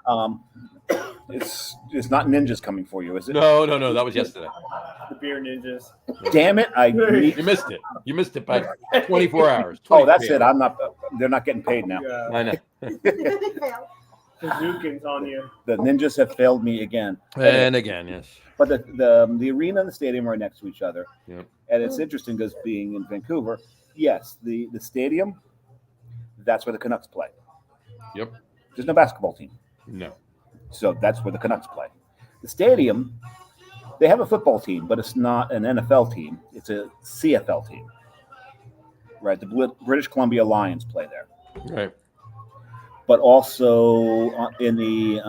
It's not ninjas coming for you, is it? No. That was yesterday. The beer ninjas. Damn it! You missed it. You missed it by 24 hours. Oh, that's 23 it. hours. I'm not. They're not getting paid now. Yeah. I know. Bazookin's on you. The ninjas have failed me again. And again, yes. But the arena and the stadium are next to each other. Yep. And it's interesting because being in Vancouver, yes, the stadium, that's where the Canucks play. Yep. There's no basketball team. No. So that's where the Canucks play. The stadium, they have a football team, but it's not an NFL team. It's a CFL team. Right? The British Columbia Lions play there. Right. But also in the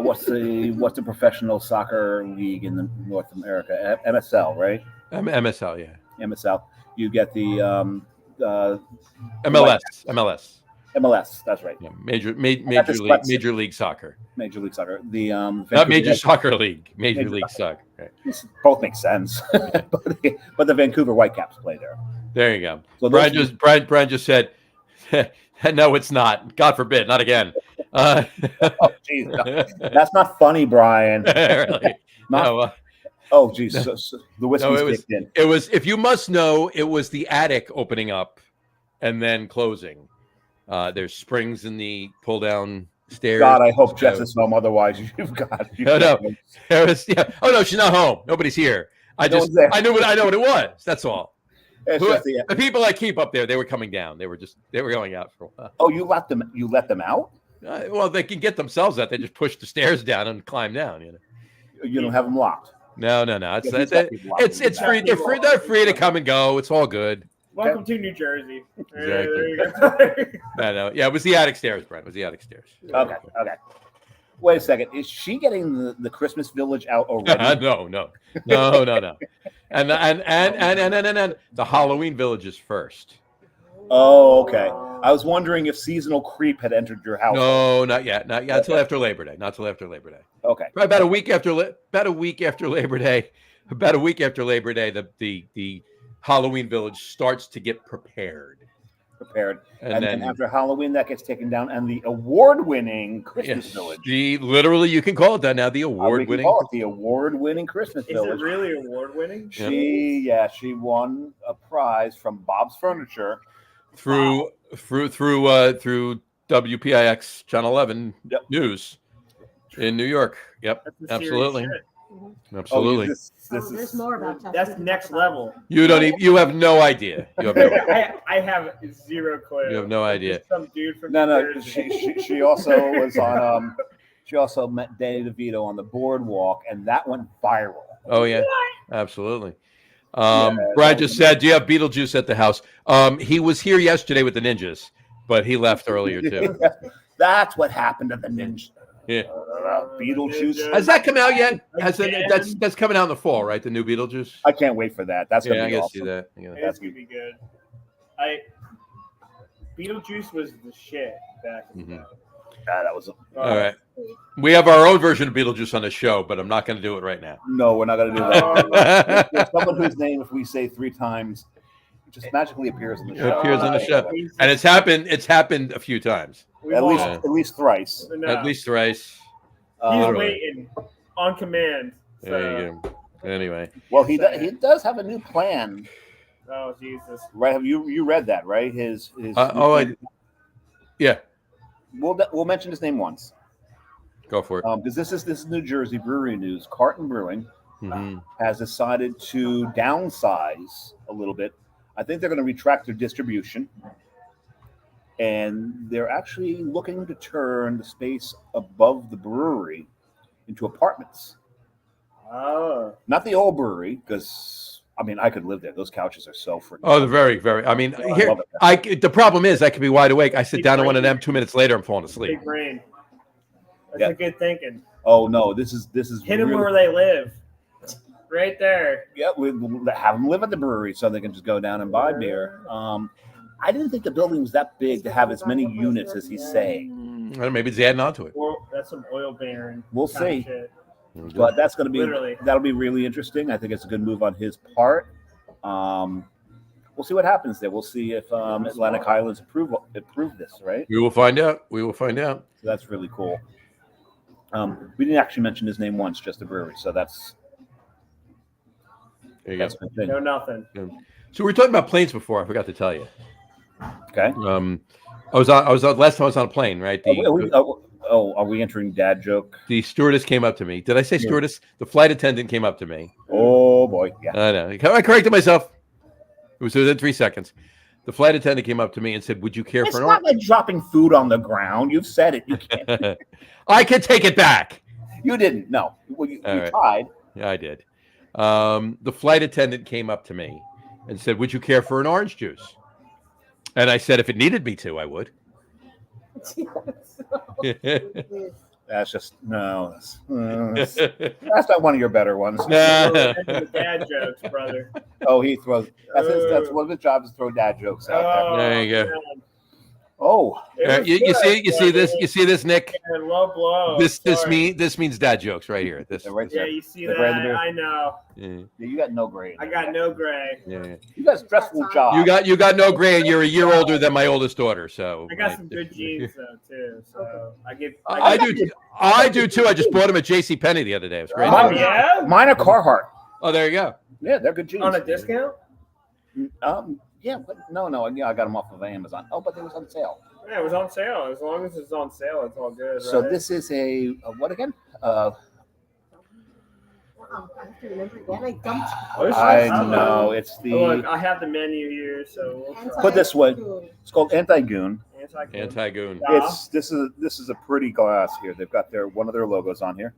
what's the professional soccer league in North America? MSL, right? MSL, yeah. MSL. You get the MLS. That's right. Yeah. Major League Soccer. Major League Soccer. The Not Major Soccer League. Major League Soccer. Right. Both make sense, but the Vancouver Whitecaps play there. There you go. So Brian just said, "No, it's not. God forbid, not again." Oh, geez, no. That's not funny, Brian. Really? Oh, geez, so the whiskey's kicked in. It was. If you must know, it was the attic opening up and then closing. There's springs in the pull-down stairs. God, I hope Jess is home. Otherwise, you've got. No. There was, yeah. Oh no, she's not home. Nobody's here. I know what it was. That's all. The people I keep up there, they were coming down. They were going out for a while. Oh, you let them out? Well, they can get themselves out. They just push the stairs down and climb down. You don't have them locked. No. It's free. They're free to come and go. It's all good. Welcome to New Jersey. Exactly. No. Yeah, it was the attic stairs, Brent. It was the attic stairs. Okay. Wait a second. Is she getting the Christmas village out already? No. And the Halloween village is first. Oh, okay. I was wondering if seasonal creep had entered your house. No, not yet. Until after Labor Day. Not till after Labor Day. Okay. Probably about a week after Labor Day. The Halloween village starts to get prepared. And then after Halloween, that gets taken down, and the award-winning Christmas village. Literally, you can call it that now. The award-winning. Call it the award-winning Christmas village. Is it really award-winning? She won a prize from Bob's Furniture through WPIX Channel 11 News in New York. Yep, absolutely. Absolutely. There's more about that. That's next level. You have no idea. I have zero clue. You have no idea. Some dude from No. She also was on. She also met Danny DeVito on the boardwalk, and that went viral. Oh yeah, absolutely. Brad just said, "Do you have Beetlejuice at the house?" He was here yesterday with the ninjas, but he left earlier too. That's what happened to the ninja. Yeah. Beetlejuice. Has that come out yet? That's coming out in the fall, right? The new Beetlejuice. I can't wait for that. That's gonna be I awesome. see that. That's gonna be good. Beetlejuice was the shit back in the day. That was all right. We have our own version of Beetlejuice on the show, but I'm not going to do it right now. No, we're not going to do that. There's someone whose name, if we say 3 times, just magically appears in the show. It appears in the show, and it's happened. It's happened a few times. At least thrice. No. At least thrice. He's waiting on command. So. There you go. Anyway. Well, he does have a new plan. Oh Jesus! Right? Have you read that? Right? His. Yeah. We'll mention his name once. Go for it. Because this is New Jersey brewery news. Carton Brewing has decided to downsize a little bit. I think they're going to retract their distribution, and they're actually looking to turn the space above the brewery into apartments. Oh. Not the old brewery, because I could live there. Those couches are so freaking. Oh, they're very, very. The problem is I could be wide awake. I sit down on one of them. 2 minutes later, I'm falling asleep. Big brain. That's a good thinking. Oh no, this is hit them where they live. Right there. Yeah, we have them live at the brewery so they can just go down and buy beer. I didn't think the building was that big to have as many units as he's saying. Maybe he's adding on to it. Well, that's some oil baron. We'll see. But that's going to be that'll be really interesting. I think it's a good move on his part. we'll see what happens there. We'll see if Atlantic Highlands approve this, right? We will find out. We will find out. So that's really cool. We didn't actually mention his name once, just the brewery. So that's There you go. No, nothing. So we were talking about planes before. I forgot to tell you. Okay. I was on last time I was on a plane, right? Are we entering dad joke? The stewardess came up to me. Did I say stewardess? The flight attendant came up to me. Oh boy, yeah. I know. I corrected myself. It was within 3 seconds. The flight attendant came up to me and said, "Would you care It's for an not like dropping food on the ground. You've said it. You can't. I can take it back." You didn't. No. Well, you tried. Yeah, I did. The flight attendant came up to me and said, "Would you care for an orange juice?" And I said, "If it needed me to, I would." That's just no. That's not one of your better ones. Dad jokes, brother. Oh, he throws. That's one of his jobs is throw dad jokes out there. There you go. Oh, you see this, Nick? Yeah, low blow. This means dad jokes right here. This. Yeah, you see that? I know. Yeah, you got no grade. I got no gray. Yeah. You got a stressful job. You got no gray, and you're a year older than my oldest daughter. So I got some good genes though too. So I do too. I just bought them at JCPenney the other day. It was great. Yeah. Mine are Carhartt. Oh, there you go. Yeah, they're good jeans. On a discount? Yeah, but no. Yeah, I got them off of Amazon. Oh, but it was on sale. Yeah, it was on sale. As long as it's on sale, it's all good. So right? this is a what again? I have to remember again. I know it's the. Look, I have the menu here, so we'll try. Put this way. It's called Anti-Goon. Anti-goon. This is a pretty glass here. They've got one of their logos on here.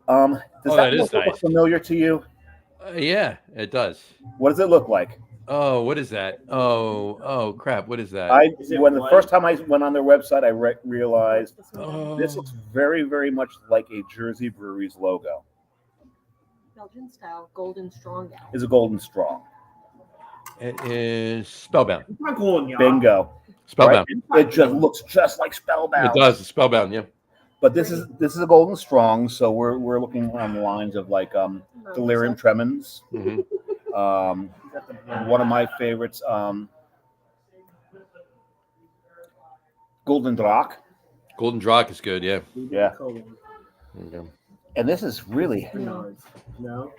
Does that look nice. familiar to you? Yeah, it does. What does it look like? Oh, what is that? Oh, crap! What is that? The first time I went on their website, I realized this looks very, very much like a Jersey Brewery's logo. Belgian style, golden strong ale. Is a golden strong. It is Spellbound. Bingo. Spellbound. Right? It just looks just like Spellbound. It does. It's Spellbound. Yeah. But this is a golden strong, so we're looking along the lines of like Delirium Tremens. Mm-hmm. One of my favorites, Golden Draak. Golden Draak is good. Yeah. Yeah. Okay. And this is really No. No.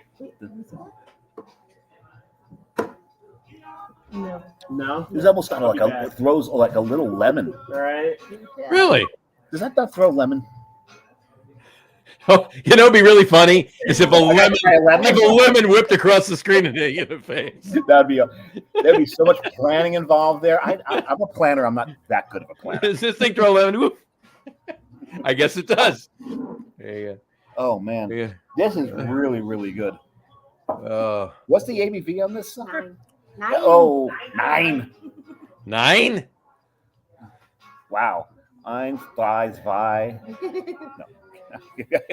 It's almost kind of like it throws like a little lemon. All right. Really? Does that not throw lemon? Oh, it'd be really funny is if a lemon whipped across the screen and hit you in the face. There'd be so much planning involved there. I'm a planner. I'm not that good of a planner. Does this thing throw lemon? Whoop. I guess it does. There you go. Oh man, This is really, really good. What's the ABV on this sucker? 9. Oh, 9. 9? Wow. 1, 2, 3.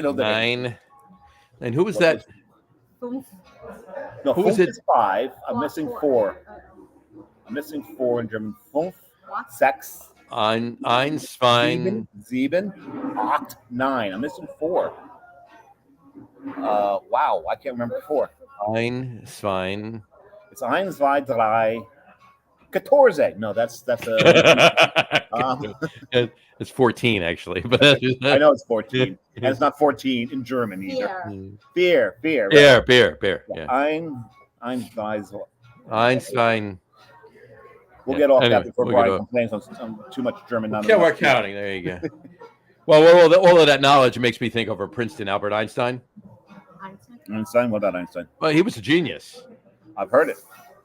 No. 9. And who was that? No, who was it? 5. I'm missing 4. I'm missing 4 in German. 5, 6. Eins, Fein. 7, 8, 9. I'm missing 4. Wow, I can't remember 4. Eins, Fein. It's 1, 2, 3, 14. No, that's it's 14 actually, but I know it's 14, and it's not 14 in German either. Beer. Right? Beer. Yeah. Einstein. We'll get off that before Brian complains on too much German. Yeah, we're counting. There you go. Well, all of that knowledge makes me think of a Princeton Albert Einstein. Einstein? What about Einstein? Well, he was a genius. I've heard it.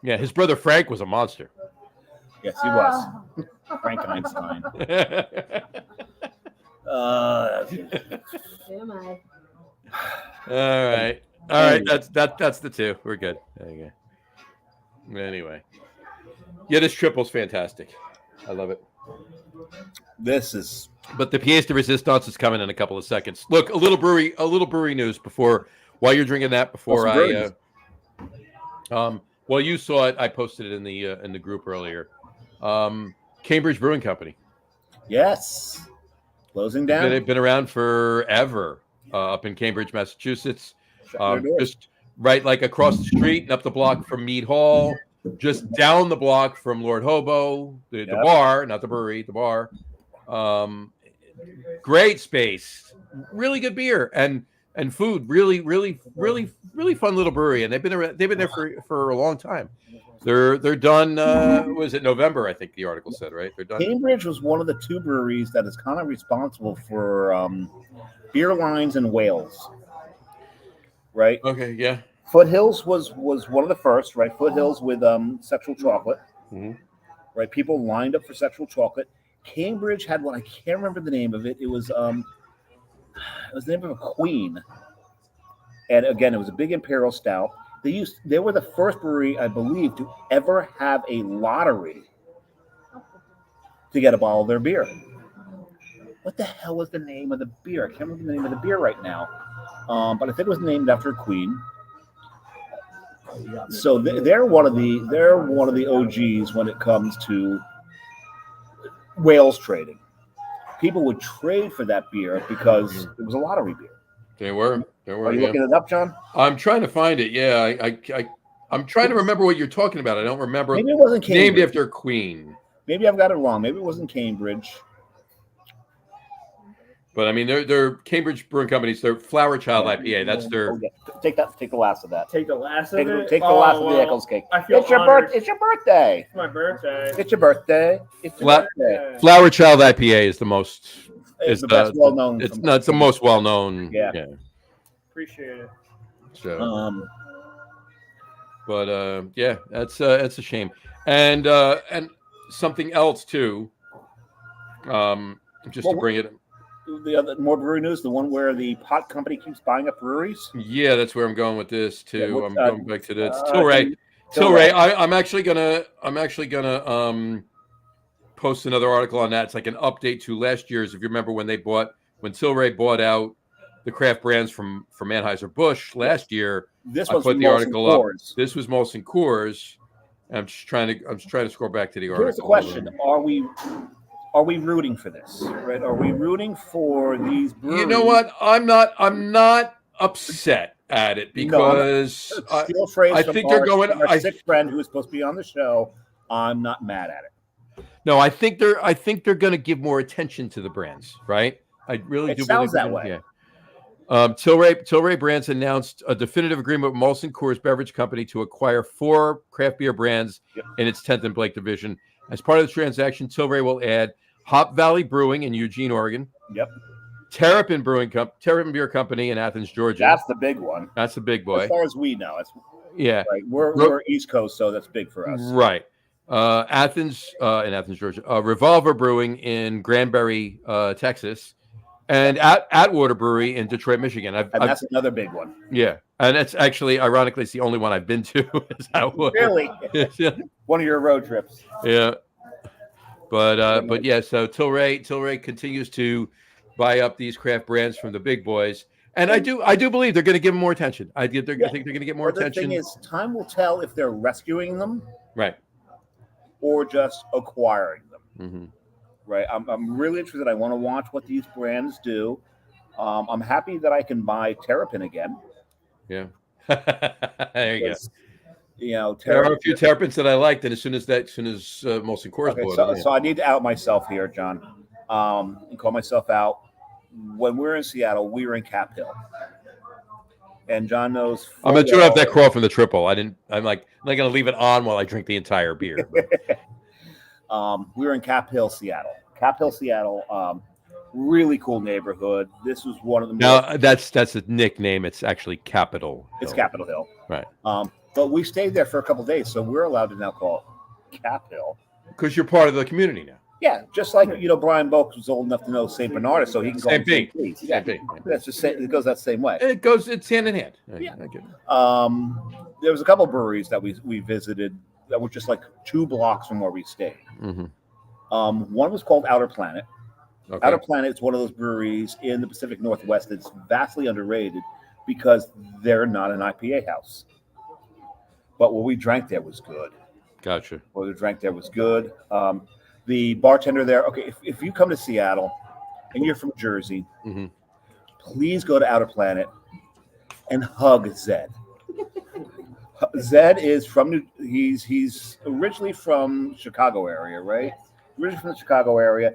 Yeah, his brother Frank was a monster. Yes, he was. Frank Einstein. Am I? All right. That's the two. We're good. There you go. Anyway, yeah, this triple's fantastic. I love it. But the pièce de résistance is coming in a couple of seconds. Look, a little brewery news while you're drinking that. Well, you saw it. I posted it in the group earlier. Cambridge Brewing Company. Yes. Closing down. They've been around forever up in Cambridge, Massachusetts. Just right like across the street and up the block from Mead Hall. just down the block from Lord Hobo, the bar, not the brewery, the bar. Great space, really good beer and food. Really fun little brewery, and they've been there for a long time. They're done. Was it November? I think the article said, right? They're done. Cambridge was one of the 2 breweries that is kind of responsible for beer lines in Wales, right? Okay, yeah. Foothills was one of the first, right? Foothills with sexual chocolate, right? People lined up for sexual chocolate. Cambridge had one. I can't remember the name of it. It was the name of a queen, and again, it was a big imperial stout. They were the first brewery, I believe, to ever have a lottery to get a bottle of their beer. What the hell was the name of the beer? I can't remember the name of the beer right now, but I think it was named after a queen. So they're one of the OGs when it comes to Wales trading. People would trade for that beer because it was a lottery beer. They were. Are you looking it up, John? I'm trying to find it. Yeah, I'm trying to remember what you're talking about. I don't remember. Maybe it wasn't Cambridge. Named after a queen. Maybe I've got it wrong. Maybe it wasn't Cambridge. But I mean, they're Cambridge Brewing Companies. They're Flower Child IPA. That's their. Take the last of that. Take the last of it. Take the last of the Eccles cake. I feel It's your birthday. It's my birthday. It's your birthday. It's your birthday. Flower Child IPA is the most. It's the best well known. It's the most well known. Yeah. Appreciate it. So. But yeah, that's a shame. And something else too. Just to bring it. The other more brewery news, the one where the pot company keeps buying up breweries. Yeah, that's where I'm going with this too. Yeah, I'm going back to this. Tilray. I'm actually gonna post another article on that. It's like an update to last year's. If you remember when Tilray bought out the craft brands from Anheuser-Busch last year, I put the article up. This was Molson Coors. I'm trying to scroll back to the article. Here's the question: Are we rooting for this? Right? Are we rooting for these breweries? You know what? I'm not upset at it because I think they're going. Our sick friend who is supposed to be on the show. I'm not mad at it. No, I think they're going to give more attention to the brands. Right? I really do. It sounds that way. Yeah. Tilray Brands announced a definitive agreement with Molson Coors Beverage Company to acquire 4 craft beer brands in its 10th and Blake division. As part of the transaction, Tilray will add Hop Valley Brewing in Eugene, Oregon. Yep. Terrapin Beer Company in Athens, Georgia. That's the big one. That's the big boy. As far as we know. Yeah. Right. We're East Coast, so that's big for us. Right. Athens, in Athens, Georgia. Revolver Brewing in Granbury, Texas. And Atwater Brewery in Detroit, Michigan. That's another big one. Yeah. And it's actually, ironically, it's the only one I've been to. Is Atwater. Really? One of your road trips. Yeah. But yeah, so Tilray continues to buy up these craft brands from the big boys. And I do believe they're going to give them more attention. I think they're going to get more attention. The thing is, time will tell if they're rescuing them. Right. Or just acquiring them. Mm-hmm. Right. I'm really interested. I want to watch what these brands do. I'm happy that I can buy Terrapin again. Yeah. There you go. You know, there are a few Terrapins that I liked, and as soon as Molson Coors bought so I need to out myself here, John, and call myself out. When we were in Seattle, we were in Cap Hill, and John knows. I'm gonna turn off that crawl from the triple. I'm not gonna leave it on while I drink the entire beer. We were in Cap Hill, Seattle. Really cool neighborhood. This was one of the. Now that's a nickname. It's actually Capitol Hill. It's Capitol Hill, right? But we stayed there for a couple of days, so we're allowed to now call it Cap Hill because you're part of the community now. Yeah, just like Brian Bulk was old enough to know St. Bernardus, so he can call him St. Please. Yeah. That's just it goes that same way. It's hand in hand. Yeah. There was a couple of breweries that we visited that were just like 2 blocks from where we stayed. Mm-hmm. One was called Outer Planet. Okay. Outer Planet is one of those breweries in the Pacific Northwest that's vastly underrated because they're not an IPA house. But what we drank there was good. Gotcha. What we drank there was good. The bartender there, okay, if you come to Seattle and you're from Jersey, mm-hmm. please go to Outer Planet and hug Zed. Zed is from he's originally from Chicago area, right? Originally from the Chicago area.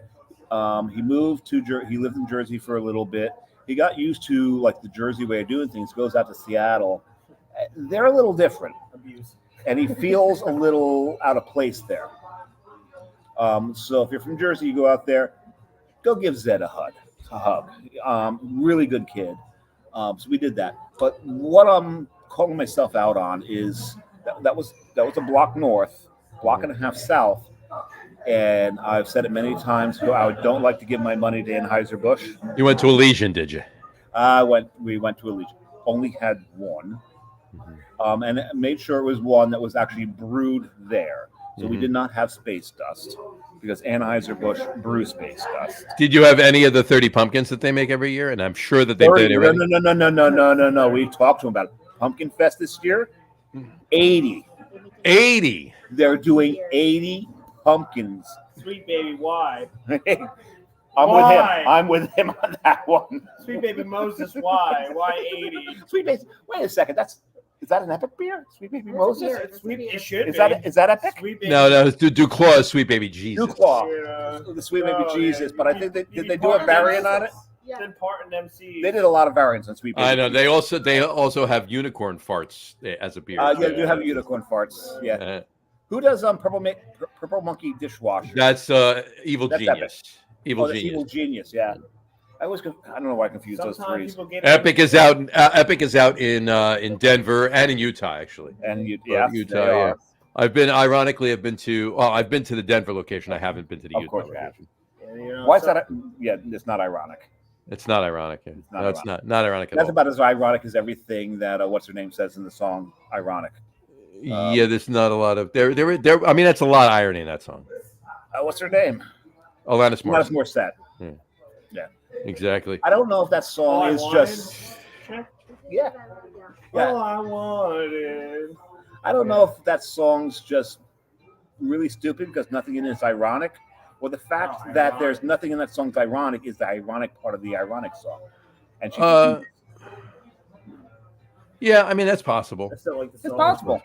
He moved to he lived in Jersey for a little bit. He got used to like the Jersey way of doing things. Goes out to Seattle. They're a little different, and he feels a little out of place there. So if you're from Jersey, you go out there, go give Zed a hug. Really good kid. So we did that. But what I'm calling myself out on is that was a block north, block and a half south. And I've said it many times how I don't like to give my money to Anheuser-Busch. You went to Elysian, did you? We went to Elysian. Only had one. And made sure it was one that was actually brewed there. So we did not have space dust because Anheuser-Busch brews space dust. Did you have any of the 30 pumpkins that they make every year? And I'm sure that they did already. No. We talked to them about it. Pumpkin Fest this year, 80. 80. They're doing 80 pumpkins. Sweet baby, why? I'm with him on that one. Sweet baby Moses, why? Why 80? Sweet baby. Wait a second. Is that an epic beer? Sweet baby Moses. It should be. Is that epic? Sweet baby. No, it's Duclaw, Sweet Baby Jesus. Duclaw, the Sweet Baby Jesus. But I think did they do a variant on it? Yeah. Then part and MC. They did a lot of variants on Sweet Baby. I know. They also have unicorn farts as a beer. Yeah, you have unicorn farts. Yeah. Who does Purple Monkey dishwasher? That's Evil Genius. Epic. Evil That's Genius. Evil Genius. Yeah. I don't know why I confused those three. Epic is out. Epic is out in Denver and in Utah, actually. And Utah. Yeah. I've been to the Denver location. I haven't been to the Utah location. Why is that? It's not ironic. It's not ironic. Yeah. It's not ironic at That's all. about as ironic as everything that what's her name says in the song. Ironic. There's not a lot of there. I mean, that's a lot of irony in that song. What's her name? Alanis Morissette. Alanis Morissette. Yeah. Exactly. I don't know if that song is just. Yeah. All I wanted. I don't know if that song's just really stupid because nothing in it is ironic, or the fact that there's nothing in that song's ironic is the ironic part of the ironic song. And she. Yeah, I mean that's possible. I still like the song. It's possible.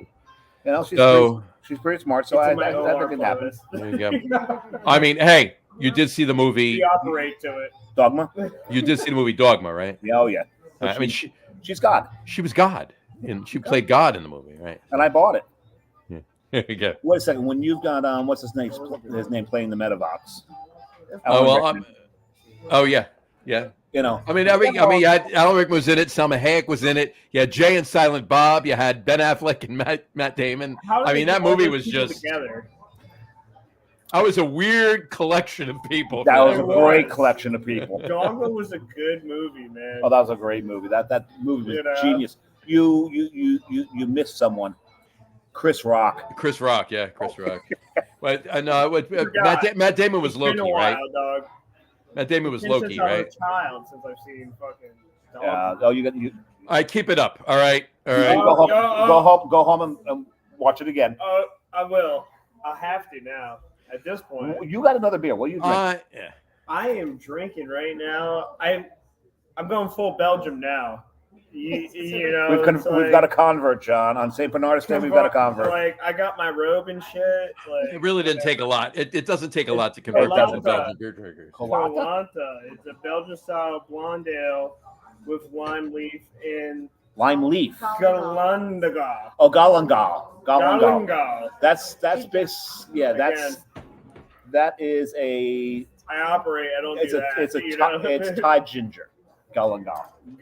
You know, she's pretty smart, so I think it happens. There you go. I mean, hey, you did see the movie. We operate to it. Dogma. You did see the movie Dogma, right? Oh yeah. I mean, she's God. She was God, and she played God in the movie, right? And I bought it. Yeah. There you go. Wait a second. When you've got what's his name? His name playing the Metavox. Oh yeah. You know. I mean, you had Alan Rickman was in it. Salma Hayek was in it. You had Jay and Silent Bob. You had Ben Affleck and Matt Damon. I mean, that movie was just together. I was a weird collection of people. That was a great collection of people. Dogma was a good movie, man. Oh, that was a great movie. That movie was genius. You missed someone. Chris Rock. Chris Rock. But Matt Damon was Loki, right? Dog. Matt Damon was Loki, right? Since I was a child, since I've seen fucking. Yeah. Oh, you. All right, keep it up. All right. Go home and watch it again. I will. I have to now. At this point, you got another beer. What are you drinking? Yeah. I am drinking right now. I'm going full Belgium now. You know, we've got a convert, John. On St. Bernardus Day, we've got a convert. Like I got my robe and shit. Like, it really didn't take a lot. It doesn't take a lot to convert that to Belgian beer drinkers. Colanta. It's a Belgian style blonde ale with lime leaf and Galangal. Oh, Galangal. Galangal. That's that is a. I operate. I don't do that. It's Thai ginger. Galangal. It's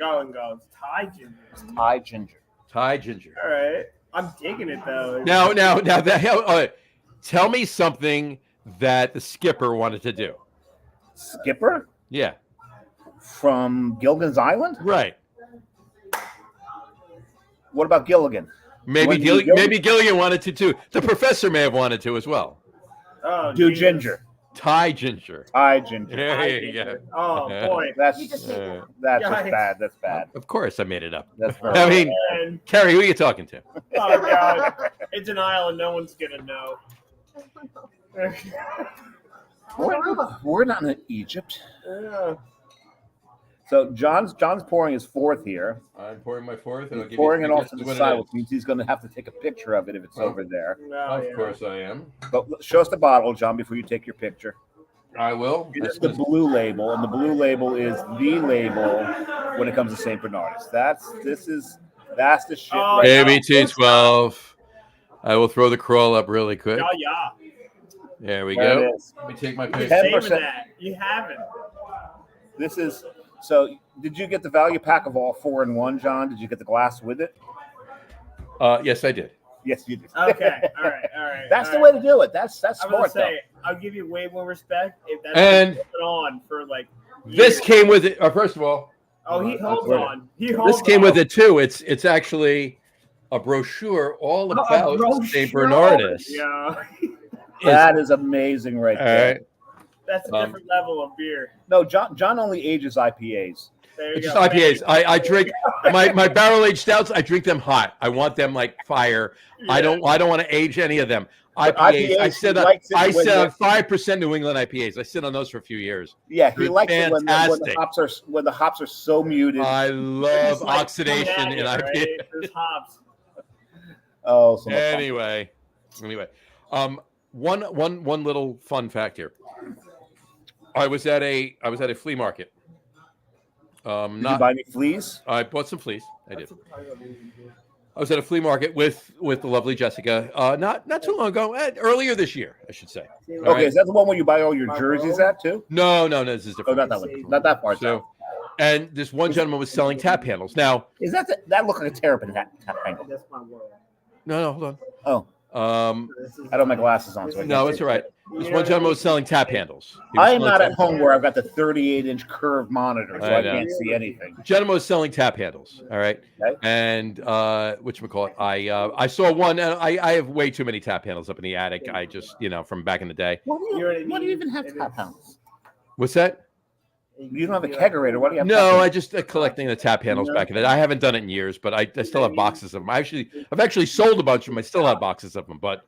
Thai ginger. Thai ginger. All right. I'm digging it though. Now tell me something that the skipper wanted to do. Skipper? Yeah. From Gilligan's Island? Right. What about Gilligan? Maybe Gilligan wanted to too. The professor may have wanted to as well. Oh, do ginger. Thai ginger. There you go. Oh boy, that's just bad. That's bad. Of course, I made it up. That's I mean, Carrie, who are you talking to? Oh God, it's an island. No one's gonna know. We're not in Egypt. Yeah. So John's pouring his fourth here. I'm pouring my fourth. And He's pouring it off to the side, which means he's going to have to take a picture of it if it's over there. Of course I am. But show us the bottle, John, before you take your picture. I will. This is the blue label, and the blue label is the label when it comes to St. Bernardus. That's the shit. Oh, right now. ABT12. I will throw the crawl up really quick. Yeah. There we There go. it is. Let me take my picture. 10%. Saving that. You haven't. This is so. Did you get the value pack of all 4 in 1, John? Did you get the glass with it? Yes, I did. Yes, you did. Okay. All right. That's the way to do it. That's I was smart. gonna say, I'll give you way more respect if that's And on for like. This years. came with it. First of all, Oh, he holds That's on. He holds this came on. with it too. It's actually a brochure all about St. Bernardus. Yeah. That is amazing, right All there. right. That's a different level of beer. No, John only ages IPAs. There you It's go. just IPAs. I drink my barrel aged stouts. I drink them hot. I want them like fire. I don't want to age any of them. IPAs. I sit on 5% New England IPAs. I sit on those for a few years. Yeah, he They're likes it when fantastic. the hops are so muted. I love It's like oxidation coming in at you, IPAs. right? There's hops. Oh, so much fun. Anyway, one little fun fact here. I was at a flea market. Did you buy me fleas? I bought some fleas. I did. I was at a flea market with the lovely Jessica. Not too long ago. Earlier this year, I should say. All Okay, is that the one where you buy all your jerseys at too? No, this is Oh, different. not that one. Not that far. So, and this one gentleman was selling tap handles. Now, Is that look like a terrapin hat handle? That's my world. no, hold Oh, on. I don't have my glasses on, so I No, can't it's see. all right. This one gentleman was selling tap handles. He was I am selling not tap at home where I've got the 38-inch curved monitor, so I I know. can't see anything. Gentleman was selling tap handles. All right. Okay. And whatchamacallit, I saw one. And I have way too many tap handles up in the attic. I just, from back in the day. Why do You know what I you mean? even have tap handles? What's that? You don't have a kegerator. What do you have? No, tap I just collecting the tap handles back in the day. I haven't done it in years, but I still have boxes of them. I've actually sold a bunch of them. I still have boxes of them, but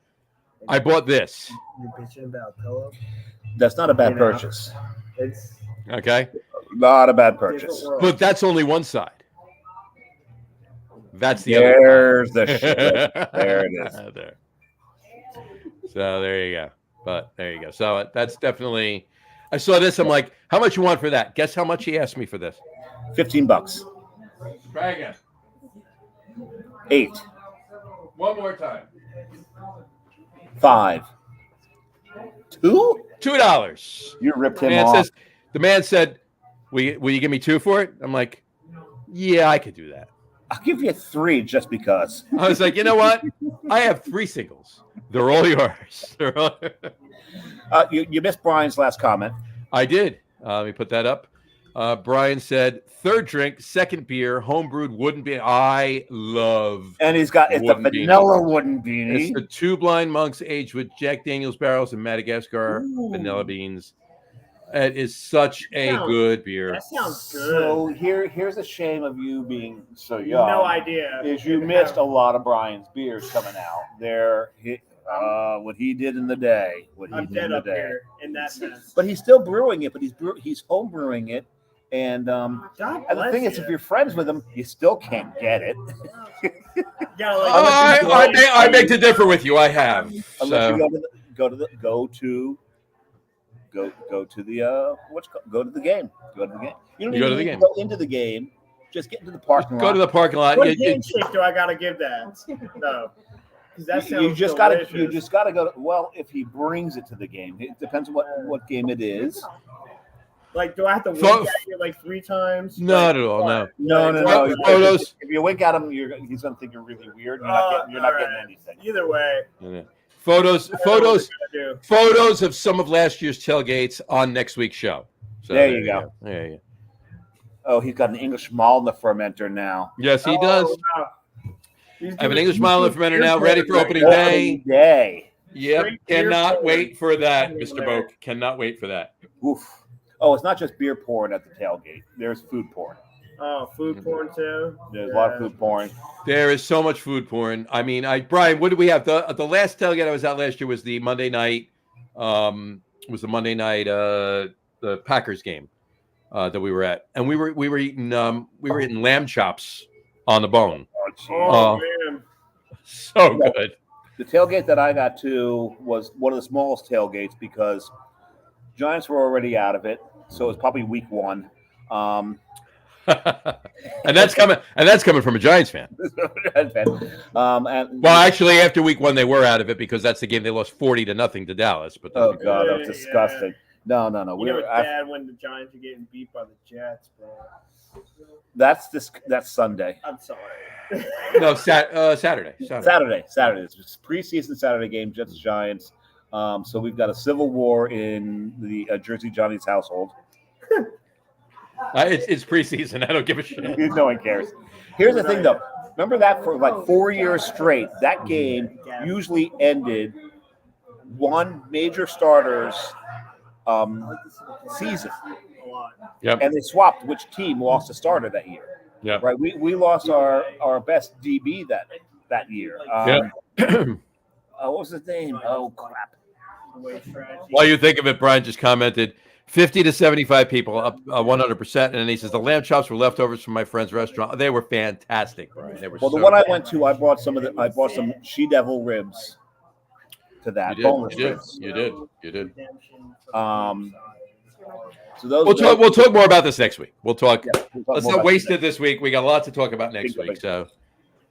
I bought this. You're bitching about pillow. That's not a bad purchase. It's Okay. Not a bad purchase. But that's only one side. That's the other. There's the shit. There it is. There. So there you go. But there you go. So that's definitely. I saw this. I'm like, how much you want for that? Guess how much he asked me for this? $15. Try again. 8. One more time. 5. 2? $2. You ripped him off. The man said, will you give me 2 for it? I'm like, yeah, I could do that. I'll give you 3 just because. I was like, you know what? I have 3 singles. They're all yours. You missed Brian's last comment. I did. Let me put that up. Brian said, third drink, second beer, homebrewed wooden beanie. I love. And it's the vanilla wooden beanie. It's the 2 blind monks aged with Jack Daniel's barrels and Madagascar vanilla beans. It is such a good beer. That sounds good. So here's a shame of you being so young. No idea. Is you missed a lot of Brian's beers coming out. What he did in the day. I'm dead up here in that sense. But he's still brewing it. But he's home brewing it. And God and the thing is, if you're friends with him, you still can't get it. Yeah, I beg to differ with you. I have. Unless you go to the game. Go You don't go to even the need game. to go into the game. Just get into the parking lot. Go to the parking lot. what handshake do I gotta give that? No, because that sounds You just gotta go. Well, if he brings it to the game, it depends on what game it is. Like, do I have to wink at you like 3 times? Not at all. No. No. Photos. If you wink at him, he's gonna think you're really weird. You're not getting anything. Either way, Photos photos. of some of last year's tailgates on next week's show. So There you go. There you go. Oh, he's got an English malt in the fermenter now. Yes, he does. Wow. I have an English mile in the fermenter now, ready for opening day. Yep. Cannot wait for that, Mr. Boak. Cannot wait for that. Oof. Oh, it's not just beer pouring at the tailgate. There's food pouring. Oh, food porn too. There's a lot of food pouring. There is so much food pouring. I mean, Brian, what did we have? The last tailgate I was out last year was the Monday night. The Packers game. that we were at, and we were eating lamb chops on the bone. Oh man, So good. The tailgate that I got to was one of the smallest tailgates because Giants were already out of it, so it was probably week 1. and that's coming from a Giants fan. Well, actually, after week 1, they were out of it because that's the game they lost 40-0 to Dallas. But oh god, that was disgusting. No. You know, it's bad when the Giants are getting beat by the Jets, bro. That's Sunday. I'm sorry. No, Saturday. Saturday. It's a preseason Saturday game, Jets Giants. So we've got a civil war in the Jersey Johnny's household. It's preseason. I don't give a shit. No one cares. Here's the thing, though. Remember that for like 4 years straight, that game usually ended one major starter's season. Yep. And they swapped which team lost a starter that year. Yeah. Right. We lost our best DB that year. What was his name? Oh crap. While you think of it, Brian just commented 50 to 75 people up 100%, and then he says the lamb chops were leftovers from my friend's restaurant. They were fantastic, Brian. They were. Well, the one I went to, I bought some she-devil ribs to that. You did. So those we'll talk more about this next week. We'll talk. Yeah, Let's not waste it this week. We got a lot to talk about next week. So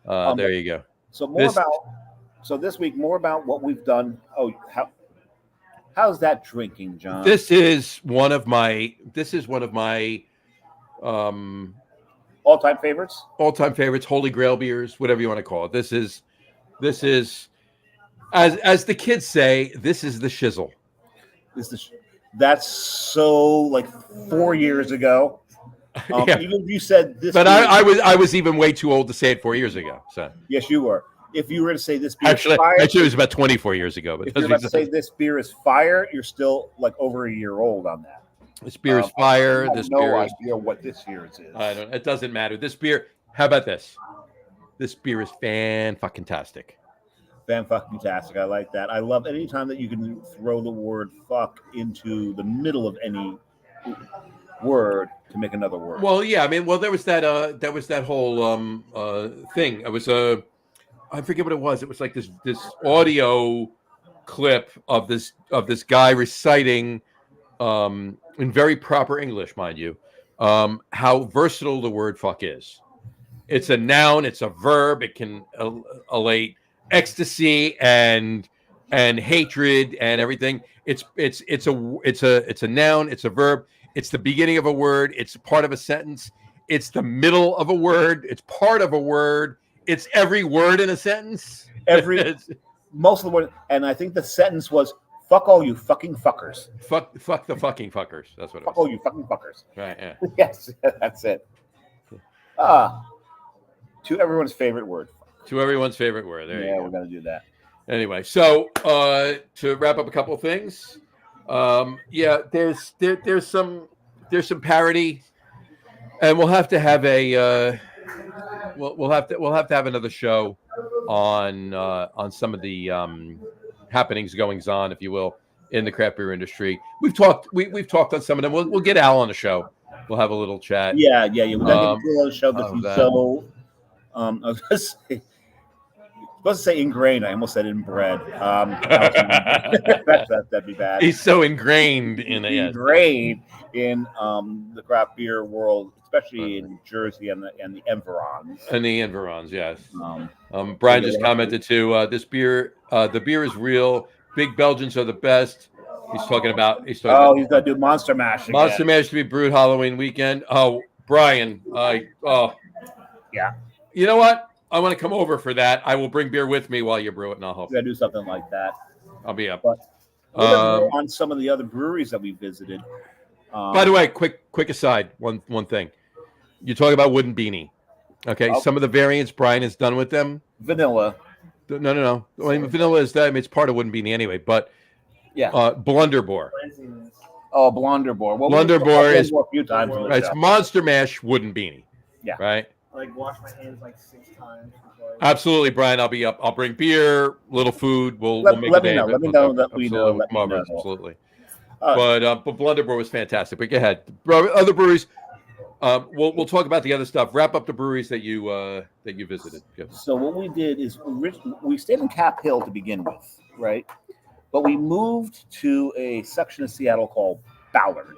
there you go. So this week more about what we've done. Oh, how's that drinking, John? This is one of my all-time favorites. All-time favorites, holy grail beers, whatever you want to call it. This is as the kids say, this is the shizzle. That's so like 4 years ago. Yeah. Even if you said this, but I was even way too old to say it 4 years ago. So yes, you were. If you were to say this beer actually it was about 24 years ago. But if you're about to say this beer is fire, you're still like over a year old on that. This beer is fire. I have no idea what this year is. It doesn't matter. This beer. How about this? This beer is fan-fucking-tastic. Fan-fucking-tastic. I like that. I love any time that you can throw the word "fuck" into the middle of any word to make another word. Well, yeah. I mean, there was that whole thing. It was I forget what it was. It was like this audio clip of this guy reciting in very proper English, mind you, how versatile the word "fuck" is. It's a noun. It's a verb. It can elate ecstasy and hatred and everything. It's a noun. It's a verb. It's the beginning of a word. It's part of a sentence. It's the middle of a word. It's part of a word. It's every word in a sentence. Most of the word, and I think the sentence was "fuck all you fucking fuckers." Fuck the fucking fuckers. That's what it was. Fuck all you fucking fuckers. Right. Yeah. Yes, that's it. To everyone's favorite word. To everyone's favorite word. There you go. We're gonna do that. Anyway, so to wrap up a couple of things, there's some parody, and we'll have to have we'll have to have another show on some of the happenings, goings on, if you will, in the craft beer industry. We've talked on some of them. We'll get Al on the show. We'll have a little chat. Yeah. We're gonna get Al on the show because he's so. I was supposed to say ingrained. I almost said inbred. That'd be bad. He's so ingrained in the craft beer world, especially in Jersey and the environs. And the environs, yes. Brian just commented too. This beer, the beer is real. Big Belgians are the best. He's talking about. He's gonna do Monster Mash again. Monster Mash to be brewed Halloween weekend. Oh, Brian, yeah. You know what? I want to come over for that. I will bring beer with me while you brew it, and I'll help. We're gonna do something like that. I'll be up. But on some of the other breweries that we visited. By the way, quick aside. One thing. You talk about wooden beanie. Okay, some of the variants Brian has done with them. Vanilla. No. I mean, vanilla is that. I mean, it's part of wooden beanie anyway. But yeah, Blunderbore. Oh, Blunderbore. Well, Blunderbore is a few times. Right, it's Monster Mash wooden beanie. Yeah. Right. I like wash my hands like 6 times. Absolutely, Brian. I'll be up. I'll bring beer, little food. We'll make let a day me know. of it. Let me know that we know. Absolutely. But Blunderbore was fantastic. But go ahead, other breweries. We'll talk about the other stuff. Wrap up the breweries that you visited. So what we did is we stayed in Cap Hill to begin with, right? But we moved to a section of Seattle called Ballard.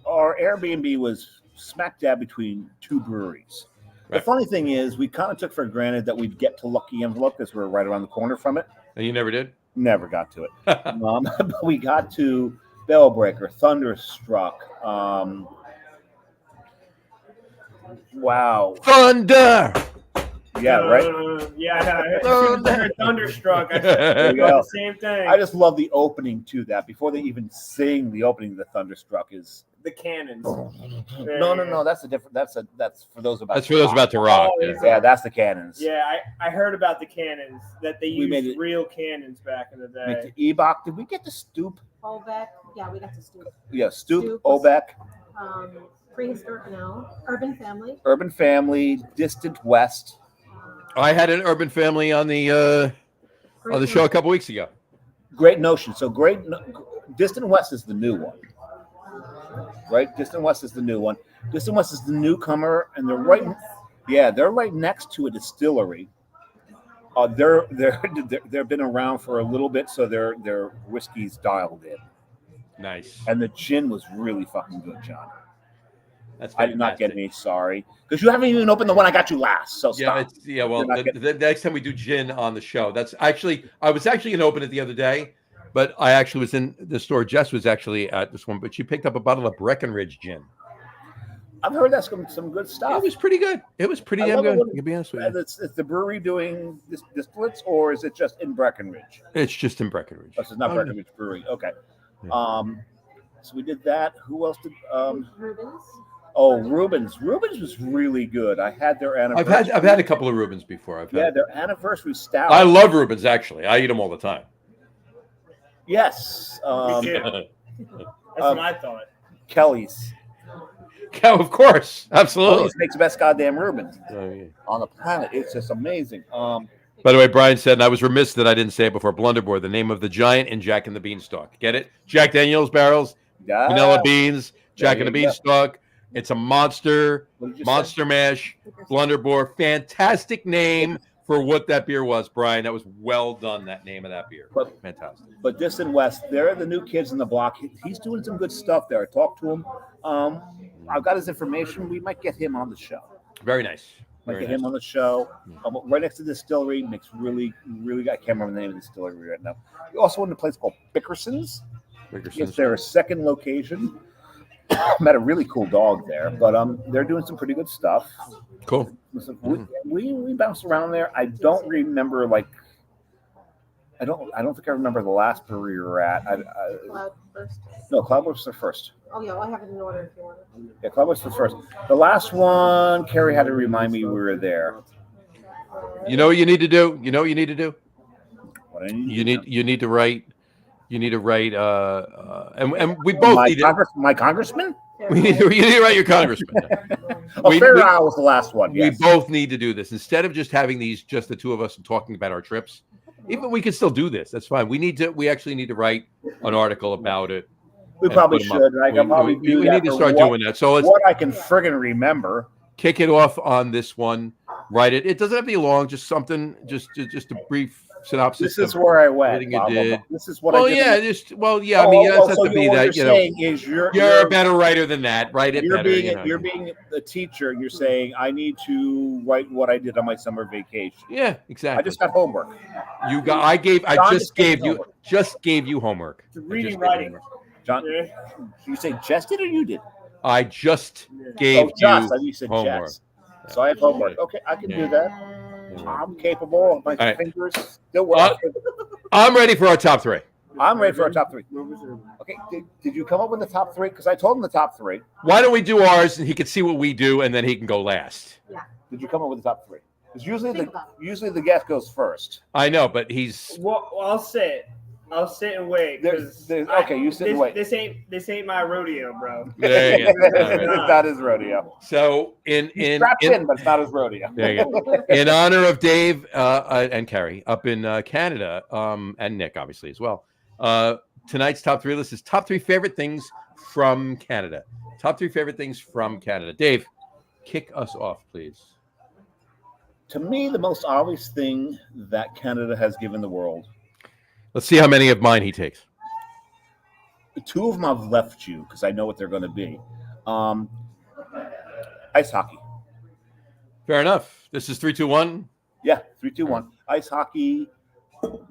Our Airbnb was smack dab between two breweries. Right. The funny thing is, we kind of took for granted that we'd get to Lucky Envelope because we were right around the corner from it. And you never did? Never got to it. But we got to Bellbreaker, Thunderstruck. Wow. Thunder! Yeah, right? Yeah. Thunderstruck. I said the same thing. I just love the opening to that. Before they even sing the opening, the Thunderstruck is the cannons. No. That's a different. That's for those about. That's for those about to rock. Yeah, that's the cannons. Yeah, I heard about the cannons that they used real cannons back in the day. The Ebach. Did we get the Stoop? Obeck. Yeah, we got to Stoop. Yeah, Stoop. Obeck. Prehistoric. No. Urban Family. Distant West. I had an Urban Family on the show a couple weeks ago. Great Notion. So Distant West is the new one, right? Distant West is the new one. Distant West is the newcomer, and they're right next to a distillery. They've been around for a little bit, so their whiskey's dialed in. Nice. And the gin was really fucking good, John. That's I did not get any sorry because you haven't even opened the one I got you last. So stop. Well, the next time we do gin on the show, I was actually going to open it the other day, but I actually was in the store. Jess was actually at this one, but she picked up a bottle of Breckenridge gin. I've heard that's some good stuff. It was pretty good. It was pretty damn good. To be honest with you. Is the brewery doing distillates or is it just in Breckenridge? It's just in Breckenridge. Oh, so it's not Breckenridge Brewery. Okay. Yeah. So we did that. Who else did? Rubens. Oh, Rubens. Rubens was really good. I had their anniversary. I've had a couple of Rubens before. Their anniversary stout. I love Rubens, actually. I eat them all the time. Yes. That's what I thought. Kelly's. Yeah, of course. Absolutely. Kelly's makes the best goddamn Rubens on the planet. It's just amazing. By the way, Brian said, and I was remiss that I didn't say it before, Blunderbore, the name of the giant in Jack and the Beanstalk. Get it? Jack Daniels barrels, vanilla beans, Jack and the Beanstalk. It's a monster mash, Blunderbore. Fantastic name for what that beer was, Brian. That was well done, that name of that beer. Fantastic. But Distant West, they're the new kids in the block. He's doing some good stuff there. I talked to him. I've got his information. We might get him on the show. Very nice. Him on the show. Right next to the distillery. Makes really, really, I can't remember the name of the distillery right now. We also went to a place called Bickerson's. It's their second location. Met a really cool dog there, but they're doing some pretty good stuff. Cool. We bounced around there. I don't remember I don't think I remember the last brewery we were at. Cloudburst. No, Cloudburst was first. Oh yeah, I have it in order if you want. Yeah, Cloudburst was first. The last one, Carrie had to remind me we were there. You know what you need to do? What I need you need to write. You need to write, and we both my congressman. You need to write your congressman. Fair Isle was the last one. Yes. We both need to do this instead of just having just the two of us and talking about our trips. Even we can still do this. That's fine. We actually need to write an article about it. We probably should. We need to start doing that. So what I can friggin' remember. Kick it off on this one. Write it. It doesn't have to be long. Just something. Just a brief synopsis. This is where I went. This is what I did. I mean, that's have to be that. You're a better writer than that. Write it better. You're being a teacher. You're saying I need to write what I did on my summer vacation. Yeah, exactly. I just got homework. I just gave you homework. Reading, writing. John, you say just did or you did? I just gave you homework. So I have homework. Okay, I can do that. I'm capable. My fingers still work. I'm ready for our top three. I'm ready for our top three. Okay, did you come up with the top three? Because I told him the top three. Why don't we do ours and he can see what we do and then he can go last? Yeah. Did you come up with the top three? Because usually the guest goes first. I know, but he's. Well, I'll say it. I'll sit and wait. Okay, you sit and wait. This ain't my rodeo, bro. There you go. It's not his rodeo. So He's strapped in, but it's not his rodeo. There you go. In honor of Dave and Carrie up in Canada, and Nick obviously as well. Tonight's top 3 list is top 3 favorite things from Canada. Top 3 favorite things from Canada. Dave, kick us off, please. To me, the most obvious thing that Canada has given the world. Let's see how many of mine he takes. 2 of them I've left you because I know what they're going to be. Ice hockey. Fair enough. This is 3, 2, 1. Yeah, 3, 2, 1. Ice hockey.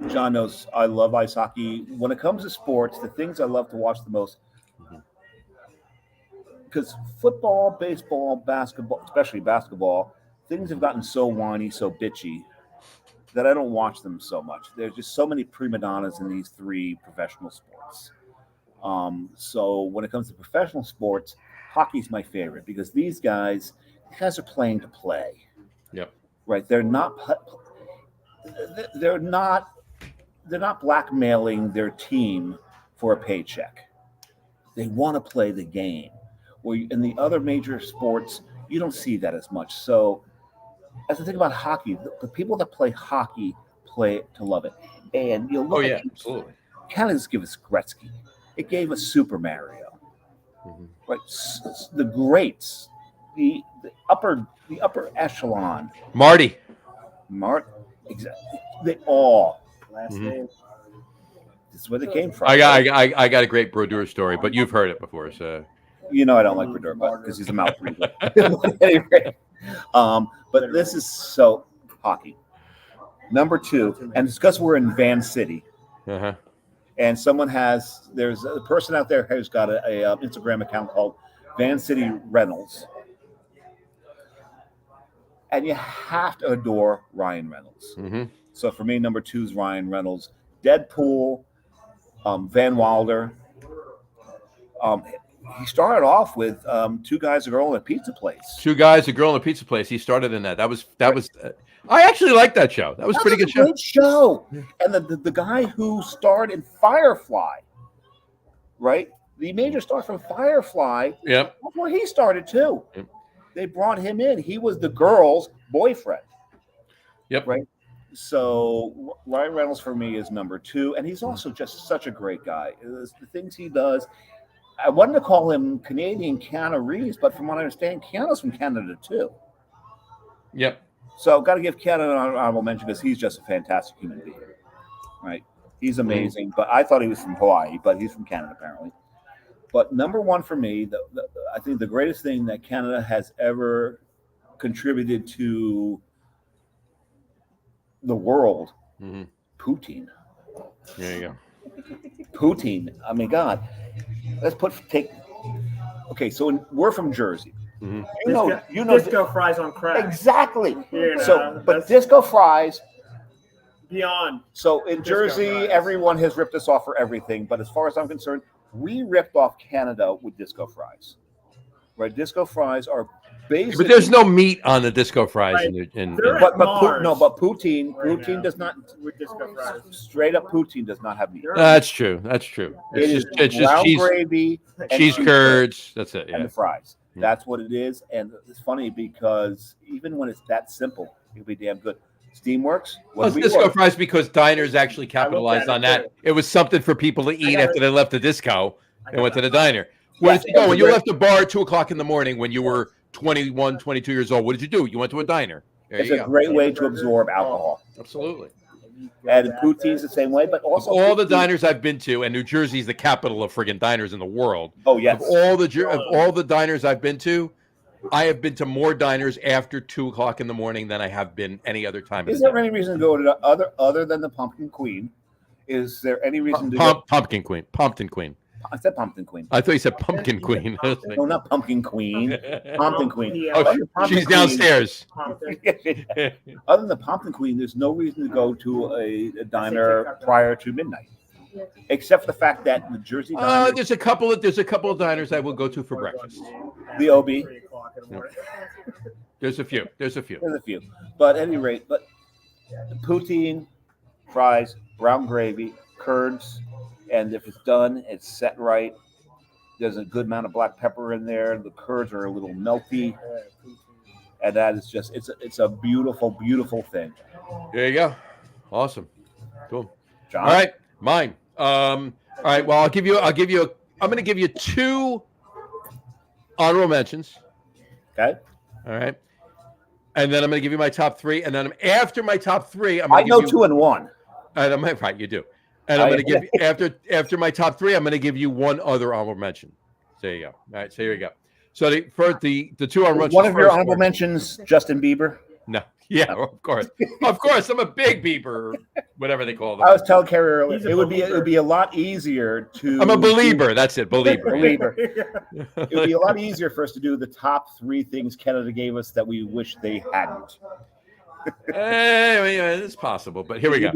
John knows I love ice hockey. When it comes to sports, the things I love to watch the most, because football, baseball, basketball, especially basketball, things have gotten so whiny, so bitchy, that I don't watch them so much. There's just so many prima donnas in these 3 professional sports. So when it comes to professional sports, hockey's my favorite because these guys are playing to play. Yep. Right. They're not blackmailing their team for a paycheck. They want to play the game. Where in the other major sports, you don't see that as much. So as I think about hockey, the people that play hockey play to love it. And you'll look at absolutely. Canada's give us Gretzky. It gave us Super Mario. Right? The greats, the upper echelon. Marty. Exactly. They all. Last name. This is where they came from. I got a great Brodeur story, but you've heard it before, so. You know I don't like Brodeur, because he's a mouth breather. Anyway, but this is so hockey. Number 2, and it's because we're in Van City, and there's a person out there who's got a Instagram account called Van City Reynolds, and you have to adore Ryan Reynolds. So for me, number 2 is Ryan Reynolds. Deadpool, Van Wilder. He started off with 2 guys, a girl, and a pizza place. 2 guys, a girl, and a pizza place. He started in that. That was. I actually liked that show. That was a pretty good show. Great show. And the guy who starred in Firefly, right? The major star from Firefly. Yep. That's where he started too. Yep. They brought him in. He was the girl's boyfriend. Yep. Right. So Ryan Reynolds for me is number 2, and he's also just such a great guy. The things he does. I wanted to call him Canadian Keanu Reeves, but from what I understand, Keanu's from Canada too. Yep. So got to give Keanu an honorable mention because he's just a fantastic human being, right? He's amazing. But I thought he was from Hawaii, but he's from Canada apparently. But number 1 for me, I think the greatest thing that Canada has ever contributed to the world, Poutine. There you go. Poutine. I mean, God. Okay, so we're from Jersey. You know, disco fries on crack. Exactly. But disco fries beyond. So in Jersey, everyone has ripped us off for everything. But as far as I'm concerned, we ripped off Canada with disco fries. Right? Disco fries are basically. But there's no meat on the disco fries. Right. But poutine does not. With disco fries. Straight up poutine does not have meat. That's true. It's just cheese, gravy, cheese curds. That's it. Yeah. And the fries. That's what it is. And it's funny because even when it's that simple, it'll be damn good. Steamworks. Disco fries because diners actually capitalized on that. It was something for people to eat after they left the disco. They went to the diner. Where did you go? When you left the bar at 2:00 in the morning when you were 21, 22 years old, what did you do? You went to a diner. It's a great way to absorb alcohol. Absolutely. And poutine's the same way, but also all the diners I've been to, and New Jersey's the capital of friggin' diners in the world. Oh yes. Of all the diners I've been to, I have been to more diners after 2:00 in the morning than I have been any other time. Is there any reason to go to the other than the Pumpkin Queen? Is there any reason to go? Pumpkin Queen. I said Pumpkin Queen. I thought you said Pumpkin Queen. No, not Pumpkin Queen. Pumpkin Queen. Oh, she's downstairs. Other than the Pumpkin Queen, there's no reason to go to a diner prior to midnight, except for the fact that the Jersey diners. There's a couple of diners I will go to for breakfast. The OB. There's a few. But at any rate, poutine, fries, brown gravy, curds, and if it's done, it's set right. There's a good amount of black pepper in there. The curds are a little melty, and that is just it's a beautiful, beautiful thing. There you go. Awesome. Cool. John? All right, mine. All right. Well, I'm going to give you 2 honorable mentions. Okay. All right. And then I'm going to give you my top 3. And then after my top 3, I know 2 and 1. And I'm right. You do. And I'm going to give you, after my top 3, I'm going to give you 1 other honorable mention. There you go. All right. So here we go. So the 2 honorable mentions. One of your honorable mentions, Justin Bieber. No. Yeah, of course. Of course. I'm a big Bieber, whatever they call them. I was telling Carrie earlier, it would be a lot easier to. I'm a believer. That's it. Believer. It would be a lot easier for us to do the top 3 things Canada gave us that we wish they hadn't. It's possible, but here we go.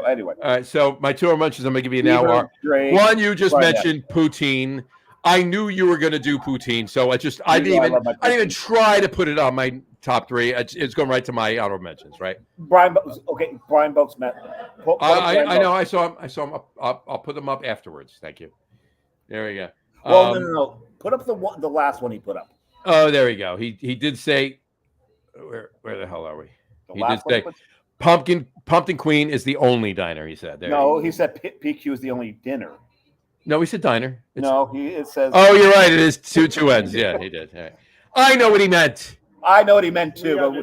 Anyway. All right, so my 2 honorable mentions I'm going to give you now are one you just mentioned, poutine. I knew you were going to do poutine, so I didn't even try to put it on my top 3. It's going right to my honorable mentions, right? Brian Boak's met. I know. I saw him. I'll put them up afterwards. Thank you. There we go. Well, no. Put up the last one he put up. Oh, there we go. He did say, where the hell are we? He did say, Pumpkin Queen is the only diner. He said. He said PQ is the only dinner. No, he said diner. It says. Oh, you're right. It is two ends. Yeah, he did. Right. I know what he meant. I know what he meant too, but we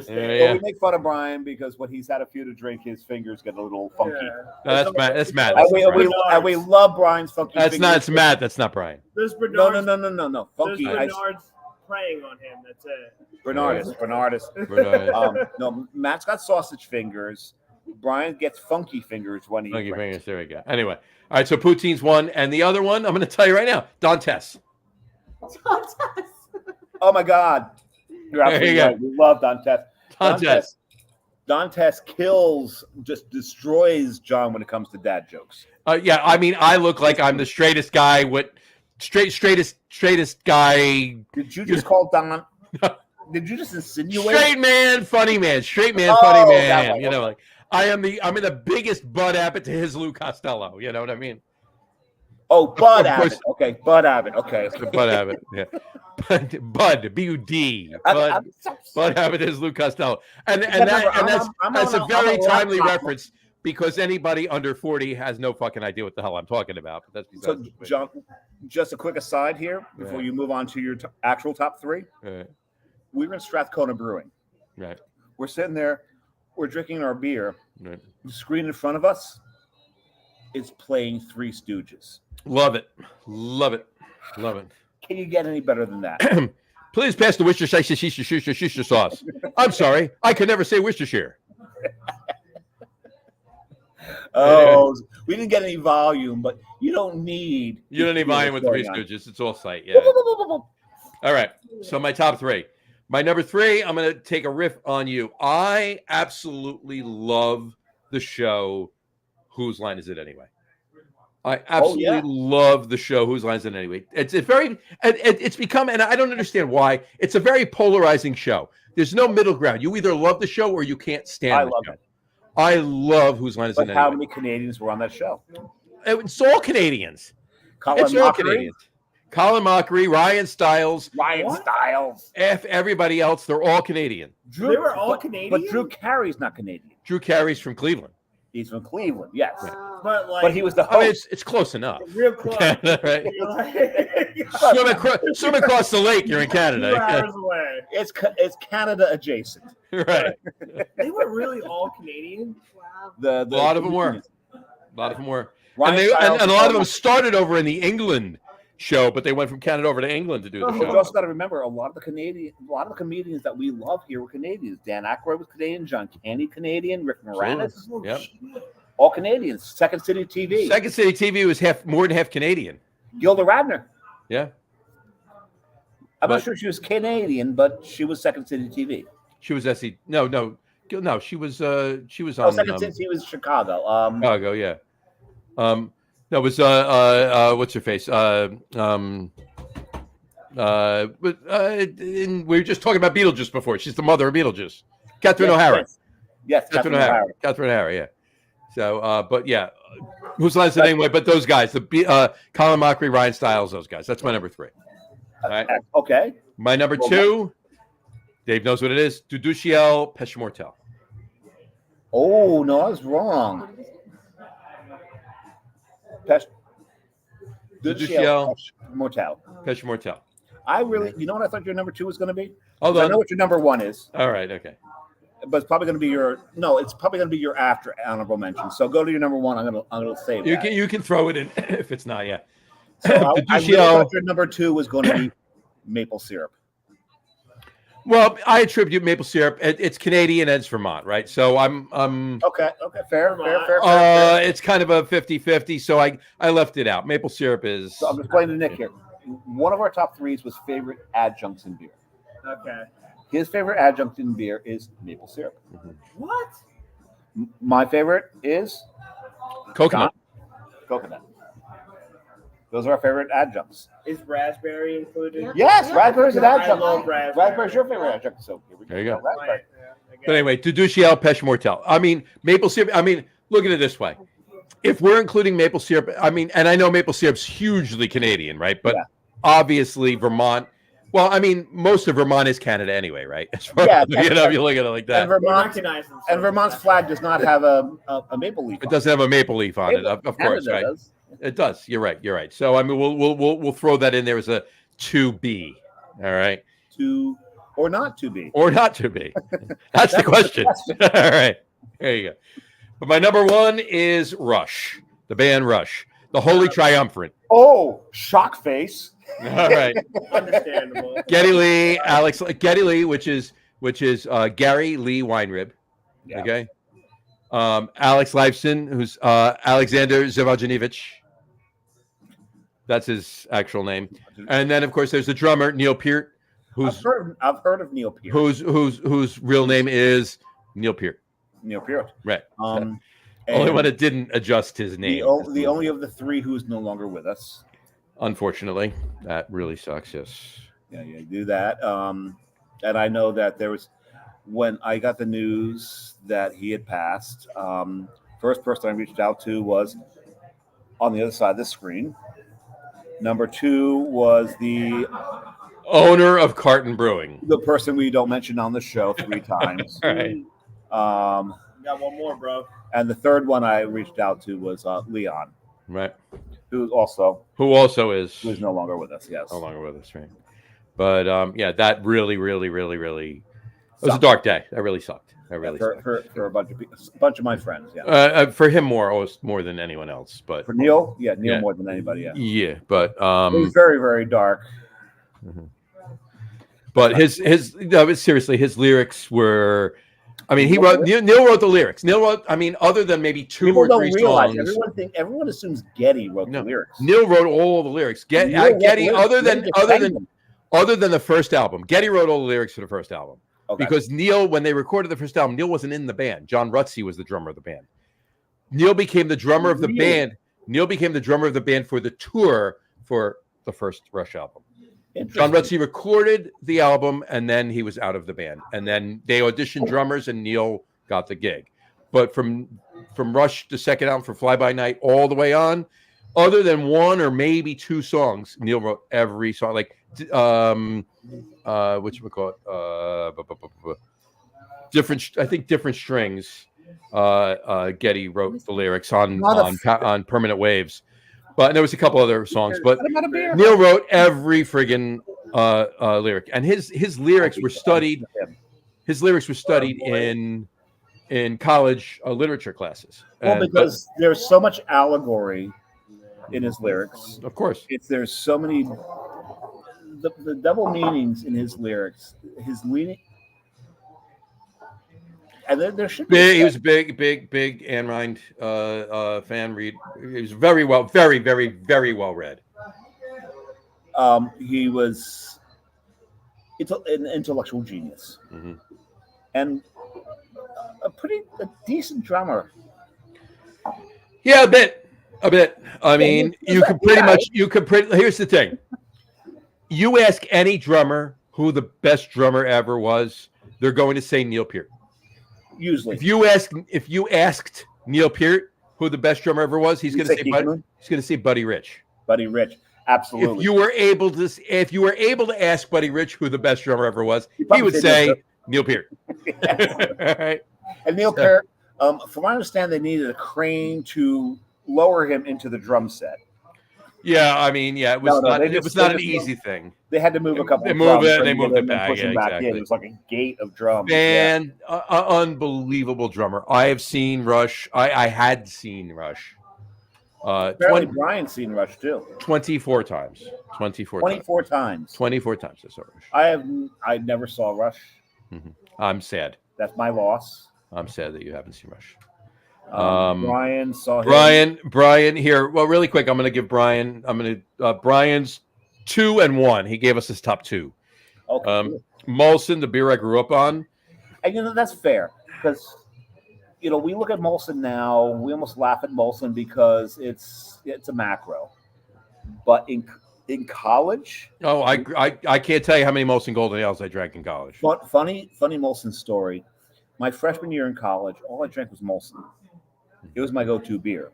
make fun of Brian because when he's had a few to drink, his fingers get a little funky. Yeah. No, that's Matt. And we love Brian's funky. That's not. It's Matt. That's not Brian. There's Bernardus. No. Funky. There's Bernardus preying on him. That's it. Bernardus. No, Matt's got sausage fingers. Brian gets funky fingers when he. Funky fingers. There we go. Anyway, all right. So poutine's one, and the other one I'm going to tell you right now. Dantes. Oh my God. You're absolutely right. We love Dantes. Dantes just destroys John when it comes to dad jokes. Yeah, I mean, I look like I'm the straightest guy with straightest guy. Did you just call Don? Did you just insinuate? Straight man, funny man. Straight man, funny man. You know, like I'm in the biggest Bud Abbott to his Lou Costello. You know what I mean? Oh, Bud Abbott. Okay, Bud Abbott. Okay. Bud Abbott. Yeah. Bud, B-U-D. Bud Abbott is Lou Costello. And that's a very timely reference because anybody under 40 has no fucking idea what the hell I'm talking about. But that's so, John, just a quick aside here before you move on to your actual top 3. Right. We were in Strathcona Brewing. Right. We're sitting there. We're drinking our beer. Right. The screen in front of us is playing Three Stooges. Love it. Can you get any better than that? Please pass the Worcestershire sauce. I'm sorry. I could never say Worcestershire. We didn't get any volume, but you don't need volume with Three Stooges. It's all sight. Yeah. All right. So my top 3. My number 3, I'm going to take a riff on you. I absolutely love the show Whose Line Is It Anyway? I absolutely love the show Whose Line Is It Anyway? It's become, and I don't understand why, it's a very polarizing show. There's no middle ground. You either love the show or you can't stand the show. I love Whose Line Is It Anyway? But how many Canadians were on that show? It's all Canadians. Colin Mockery, Ryan Stiles. Everybody else, they're all Canadian. They were all Canadian? But Drew Carey's not Canadian. Drew Carey's from Cleveland. He's from Cleveland, yes. But he was the host. I mean, it's close enough. Real close. Right? Swim across the lake, you're in Canada. 2 hours away. It's Canada adjacent. Right. They were really all Canadian? Wow. A lot of them were. And a lot of them started over in the England show, but they went from Canada over to England to do the show. You also got to remember a lot of the comedians that we love here were Canadians. Dan Aykroyd was Canadian, John Candy Canadian, Rick Moranis, all Canadians. Second City TV was more than half Canadian. Gilda Radner. Yeah. I'm not sure she was Canadian, but she was Second City TV. She was SC. No, she was on. Second City was Chicago. Chicago, yeah. That was what's her face? We were just talking about Beetlejuice before. She's the mother of Beetlejuice. Catherine O'Hara. Yes, Catherine O'Hara. Catherine O'Hara, yeah. So, but yeah, who's lines it anyway? But those guys, Colin Mockery, Ryan Stiles, those guys. That's my number 3. All right. Okay. My number 2, Dave knows what it is. Duduciel Peshmortel. Oh no, I was wrong. Duduciel Mortal. Peshmortel. I really, you know what I thought your number 2 was going to be? Hold I on. know what your number 1 is, All right. Okay. but it's probably going to be it's probably going to be your after honorable mention. So go to your number 1. I'm gonna save that. You can throw it in if it's not. Yeah. So I really Duduciel. thought your number 2 was going to be maple syrup. Well, I attribute maple syrup. It's Canadian and it's Vermont, right? So I'm Okay, fair. it's kind of a 50-50, so I left it out. Maple syrup is So I'm explaining to Nick here. One of our top 3s was favorite adjuncts in beer. Okay. His favorite adjunct in beer is maple syrup. What? My favorite is coconut. coconut. Those are our favorite adjuncts. Is raspberry included? Yes, raspberry's an I adjunct. love raspberry. Raspberry's your favorite adjunct. So here we go. There you go. Raspberry. But anyway, Duduciel Peshmortel. I mean, maple syrup. I mean, look at it this way. If we're including maple syrup, I mean, and I know maple syrup's hugely Canadian, right? But obviously Vermont. Well, I mean, most of Vermont is Canada anyway, right? As far as, if you look at it like that. And Vermont's flag does not have a maple leaf. It doesn't have a maple leaf on it, of course, right? Does. It does. You're right. So I mean, we'll throw that in there as a 2B. All right. Or not to be. Or not to be. That's the question. All right. There you go. But my number 1 is Rush, the band Rush, the Holy Triumvirate. Oh, shock face. All right. Understandable. Geddy Lee, which is Gary Lee Weinrib. Yeah. Okay. Alex Lifeson, who's Alexander Zivojinevich. That's his actual name. And then, of course, there's the drummer Neil Peart, I've heard of Neil Peart. Whose real name is Neil Peart. Neil Peart. Right. Only one that didn't adjust his name. The only of the 3 who is no longer with us. Unfortunately, that really sucks. Yes. Yeah, you do that. And I know that there was, when I got the news that he had passed, first person I reached out to was on the other side of the screen. Number 2 was the owner of Carton Brewing, the person we don't mention on the show 3 times. All right. Got one more, bro. And the third one I reached out to was Leon, right, who also is who's no longer with us. Yes, no longer with us, right? But yeah, that really, it was a dark day. That really sucked. That really sucked. For a bunch of my friends. Yeah, for him more than anyone else, but for Neil, Neil more than anybody. Yeah, but it was very, very dark. Mm-hmm. But seriously, his lyrics were. I mean, Neil wrote the lyrics. Neil wrote. I mean, other than maybe 2 People or 3 songs. Everyone assumes Geddy wrote the lyrics. Neil wrote all the lyrics. Geddy, other than the first album, Geddy wrote all the lyrics for the first album. Okay. Because Neil, when they recorded the first album, Neil wasn't in the band. John Rutsey was the drummer of the band. Neil became the drummer of the band. Neil became the drummer of the band for the tour for the first Rush album. John Rutsey recorded the album, and then he was out of the band. And then they auditioned drummers, and Neil got the gig. But from Rush, the second album, for Fly By Night, all the way on, other than 1 or maybe 2 songs, Neil wrote every song. Like, whatchamacallit? Different strings. Geddy wrote the lyrics on Permanent Waves. But there was a couple other songs, but Neil wrote every friggin' lyric, and his lyrics were studied. His lyrics were studied in college literature classes. Well, because there's so much allegory in his lyrics. Of course, there's so many the double meanings in his lyrics. His leaning. And then there should be. He was a big Ayn Rand fan. He was very, very well read. He was an intellectual genius, and a decent drummer. Yeah, a bit. I mean, you could pretty much. Here's the thing: you ask any drummer who the best drummer ever was, they're going to say Neil Peart. Usually, if you asked Neil Peart, who the best drummer ever was, he's going to say Buddy Rich. Buddy Rich, absolutely. If you were able to ask Buddy Rich who the best drummer ever was, he would say Neil Peart. Right. And Neil Peart, from what I understand, they needed a crane to lower him into the drum set. Yeah, I mean, it was not an easy thing. They had to move a couple. They moved it back. Yeah, exactly. It was like a gate of drums. And unbelievable drummer. I have seen Rush. I had seen Rush. Apparently, Brian's seen Rush too. 24 times. 24 times. 24 times I saw Rush. I never saw Rush. Mm-hmm. I'm sad. That's my loss. I'm sad that you haven't seen Rush. Brian saw him. Brian here. Well, really quick, I'm going to give Brian. Brian's 2 and 1. He gave us his top 2. Okay. Molson, the beer I grew up on. And that's fair because we look at Molson now. We almost laugh at Molson because it's a macro. But in college, I can't tell you how many Molson Golden Ales I drank in college. Funny Molson story. My freshman year in college, all I drank was Molson. It was my go-to beer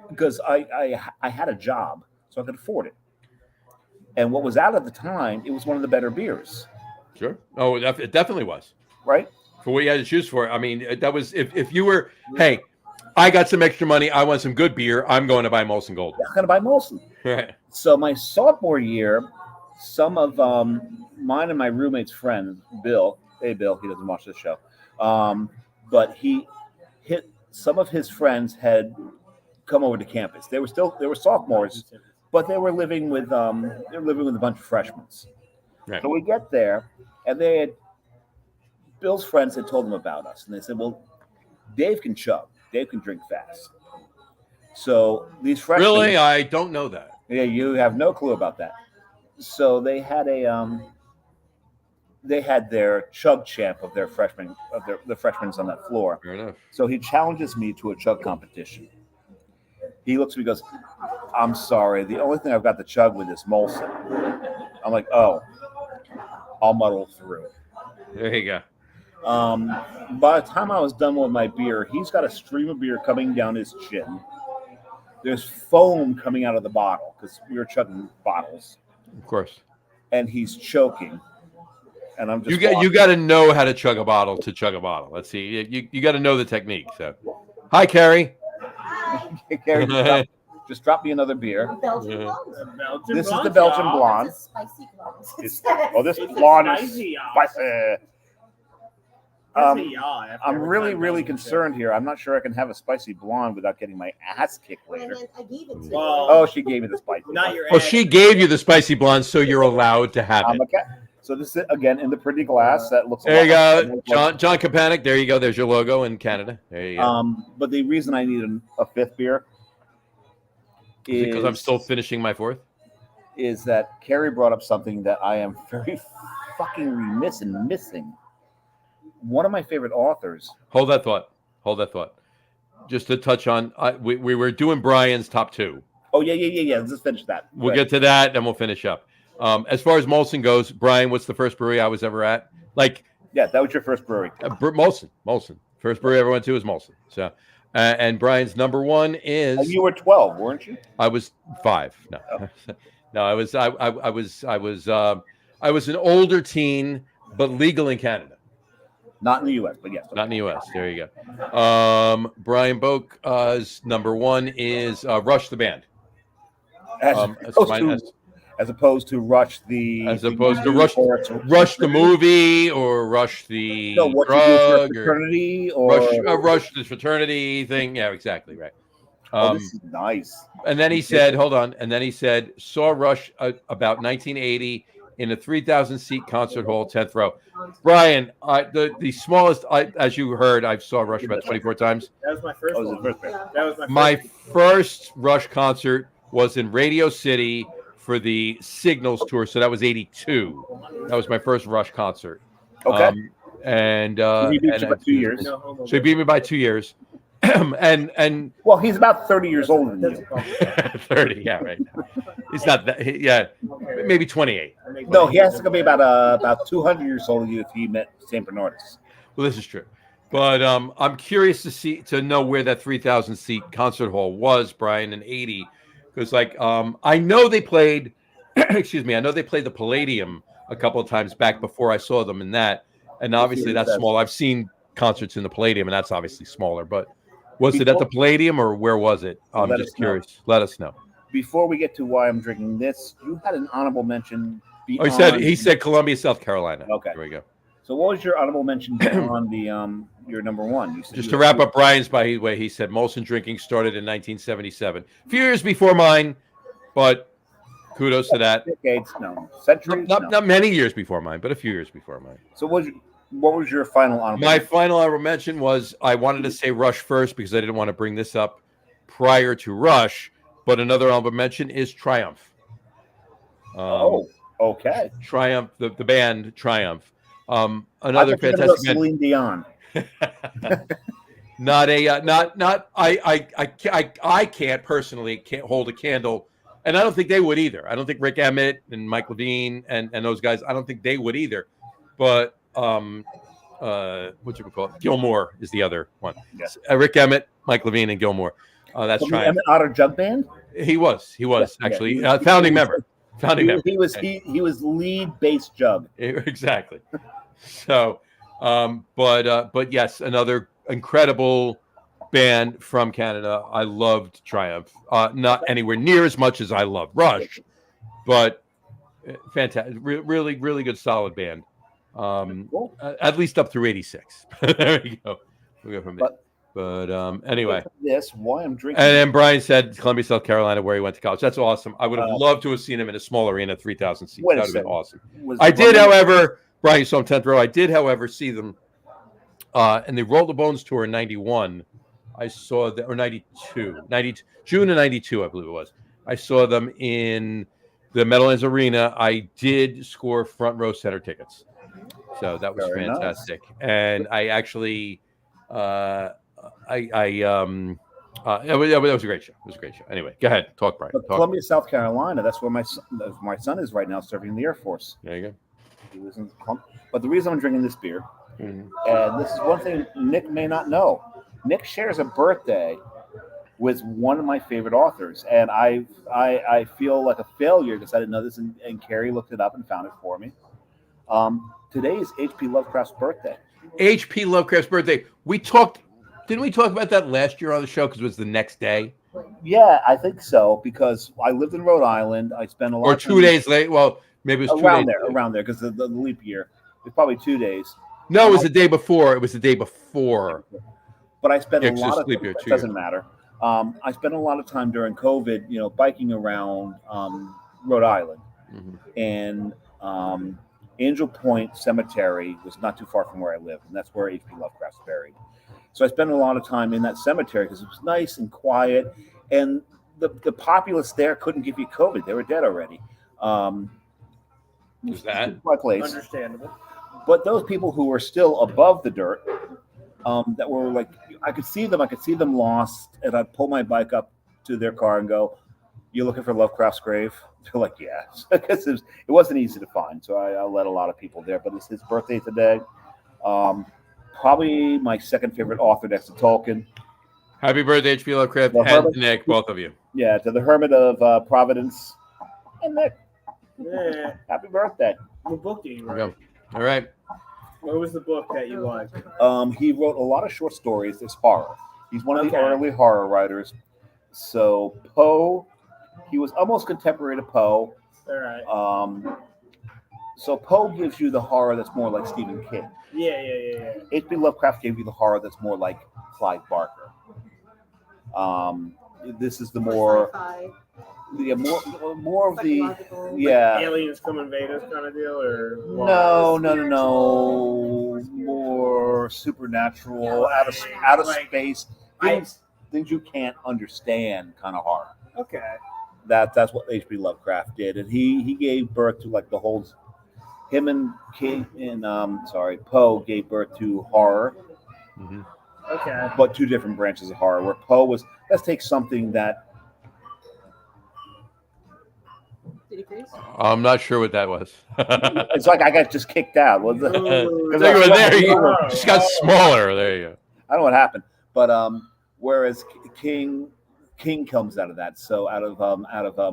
because I had a job, so I could afford it. And what was out at the time, it was one of the better beers. Sure. Oh, it definitely was. Right? For what you had to choose for. I mean, that was if you were, hey, I got some extra money, I want some good beer, I'm going to buy Molson Gold. I'm going to buy Molson. Right. So my sophomore year, some of mine and my roommate's friend, Bill. Hey, Bill, he doesn't watch this show. But some of his friends had come over to campus. They were sophomores, but they were living with a bunch of freshmen. Right. So we get there, and Bill's friends had told them about us, and they said, "Well, Dave can chug. Dave can drink fast." So these freshmen, really, I don't know that. Yeah, you have no clue about that. So they had their chug champ of their freshmen the freshmen on that floor. Fair enough. So he challenges me to a chug competition. He looks at me and goes, "I'm sorry, the only thing I've got to chug with is Molson." I'm like, "Oh, I'll muddle through." There you go. By the time I was done with my beer, he's got a stream of beer coming down his chin. There's foam coming out of the bottle because we were chugging bottles. Of course. And he's choking. And I'm just you got to know how to chug a bottle to chug a bottle. Let's see. You got to know the technique. So, hi, Carrie. Carrie, just drop me another beer. Belgian blonde. This is the Belgian blonde. It's a spicy blonde. This blonde is spicy. I'm really concerned here. I'm not sure I can have a spicy blonde without getting my ass kicked later. I gave it to Oh, she gave me the spicy. Not your Well, she gave you the spicy blonde, so you're allowed to have it. Okay. So this is again in the pretty glass that looks. There you go, John Kapanik. There you go. There's your logo in Canada. There you go. But the reason I need a fifth beer is because I'm still finishing my fourth. Is that Carrie brought up something that I am very fucking remiss in missing. One of my favorite authors. Hold that thought. Just to touch on, we were doing Brian's top 2. Oh yeah. Let's just finish that. We'll get to that, and we'll finish up. As far as Molson goes, Brian, what's the first brewery I was ever at? Yeah, that was your first brewery. Molson. First brewery I ever went to was Molson. So, and Brian's number 1 is. And you were 12, weren't you? I was 5. No, no, I was an older teen, but legal in Canada. Not in the U.S., but yes. Not in the U.S. There you go. Brian Boke's number 1 is Rush the band. As opposed to Rush the... As opposed to Rush the movie or Rush the drug. Fraternity or... Rush the fraternity thing. Yeah, exactly, right. This is nice. And then he said, hold on. And then he said, saw Rush about 1980 in a 3,000-seat concert hall, 10th row. Brian, the smallest, as you heard, I saw Rush about 24 times. That was my first one. That was my first Rush concert was in Radio City for the Signals tour, so that was 82. That was my first Rush concert. Okay. He beat you by 2 years. So he beat me by 2 years. and well, he's about 30 years older than you. 30, yeah, right. He's not that. Yeah, maybe 28. No, he has to be about 200 years older than you if he met St. Bernardus. Well, this is true. But I'm curious to know where that 3,000 seat concert hall was, Brian, in '80, because I know they played. Excuse me, I know they played the Palladium a couple of times back before I saw them in that, and obviously that's small. I've seen concerts in the Palladium, and that's obviously smaller. But was it at the Palladium or where was it? I'm just curious. Let us know. Before we get to why I'm drinking this, you had an honorable mention. He said Columbia, South Carolina. Okay, here we go. So what was your honorable mention on the your number one? You said just to wrap up Brian's, by the way, he said Molson drinking started in 1977, a few years before mine, but kudos to that. Decades, no, centuries, not many years before mine, but a few years before mine. So what was your final honorable? My final honorable mention was I wanted to say Rush first because I didn't want to bring this up prior to Rush, but another honorable mention is Triumph. Okay. Triumph, the band Triumph. Another fantastic Celine Dion. I can't personally hold a candle, and I don't think they would either. I don't think Rick Emmett and Mike Levine and those guys, I don't think they would either. But what's it called? Gilmore is the other one. Yes. Rick Emmett, Mike Levine, and Gilmore. That's Triumph. Emmett Otter Jug Band. He was actually founding member. He was lead bass jug. Exactly. So, but yes, another incredible band from Canada. I loved Triumph. Not anywhere near as much as I love Rush, but fantastic. Really, really good, solid band. Cool. At least up through '86. There you go. We'll go from there. But anyway, why I'm drinking. And then Brian said Columbia, South Carolina, where he went to college. That's awesome. I would have loved to have seen him in a small arena, 3,000 seats. That would have been awesome. I did, however, Brian, you saw him 10th row. I did, however, see them in the Roll the Bones tour in '91. I saw that, or 92, June of '92, I believe it was. I saw them in the Meadowlands Arena. I did score front row center tickets, so that was very fantastic. Nice. And I actually. It was a great show. It was a great show. Anyway, go ahead. Talk, Brian. Columbia, South Carolina. That's where my son is right now, serving in the Air Force. There you go. He was in Columbia. But the reason I'm drinking this beer, and this is one thing Nick may not know. Nick shares a birthday with one of my favorite authors, and I feel like a failure because I didn't know this, and Carrie looked it up and found it for me. Today is H.P. Lovecraft's birthday. H.P. Lovecraft's birthday. Didn't we talk about that last year on the show because it was the next day? Yeah, I think so, because I lived in Rhode Island. I spent a lot of 2 days late. Well, maybe it was around there, because the leap year. It's probably 2 days. No, it was the day before. It was the day before. But I spent a lot of time. It doesn't matter. I spent a lot of time during COVID, biking around Rhode Island. And Angel Point Cemetery was not too far from where I lived, and that's where H.P. Lovecraft's buried. So I spent a lot of time in that cemetery because it was nice and quiet, and the populace there couldn't give you COVID. They were dead already. Was that my place? Understandable. But those people who were still above the dirt, that were like, I could see them lost, and I'd pull my bike up to their car and go, "You looking for Lovecraft's grave?" They're like, "Yes," because it wasn't easy to find. So I let a lot of people there. But it's his birthday today. Probably my second favorite author next to Tolkien. Happy birthday, H.P. Lovecraft, and Nick, both of you. Yeah, to the Hermit of Providence, and Nick. Yeah. Happy birthday. What book did you write? All right. What was the book that you liked? He wrote a lot of short stories. There's horror. He's one of the early horror writers. So Poe, he was almost contemporary to Poe. All right. So Poe gives you the horror that's more like Stephen King. Yeah. H.P. Lovecraft gave you the horror that's more like Clive Barker. This is the more of the aliens come invade us kind of deal, or no, more supernatural, out of space, things you can't understand kind of horror. Okay. That's what H.P. Lovecraft did, and he gave birth to like the whole. Him and Poe gave birth to horror. Mm-hmm. Okay. But two different branches of horror. Where Poe was, let's take something that. Did he freeze? I'm not sure what that was. It's like I got just kicked out. Well, There you just got smaller. There you go. I don't know what happened, but whereas King comes out of that, so out of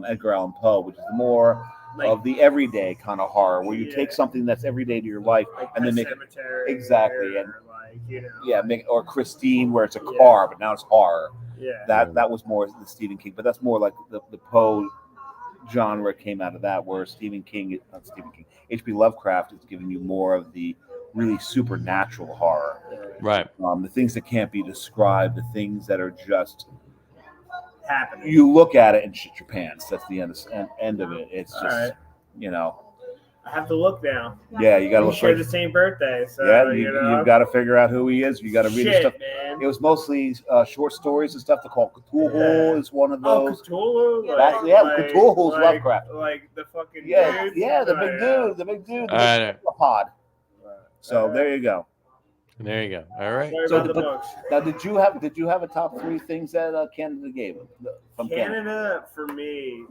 Edgar Allan Poe, which is more of the everyday kind of horror, where you take something that's everyday to your life and then make it exactly, and or Christine, where it's a car, but now it's horror. Yeah, that was more the Stephen King, but that's more like the Poe genre came out of that, where H.P. Lovecraft is giving you more of the really supernatural horror, right? The things that can't be described, the things that are just happening. You look at it and shit your pants. That's the end of it. It's just right. I have to look now. Yeah, you got to look. Share the same birthday, so yeah, you've got to figure out who he is. You got to read his stuff. Man. It was mostly short stories and stuff. To call Cthulhu is one of those. Oh, Cthulhu. Cthulhu's Lovecraft. Like the fucking dude. The big dude, the pod. So there you go. There you go. All right. Now, did you have a top 3 things that Canada gave from Canada? For me,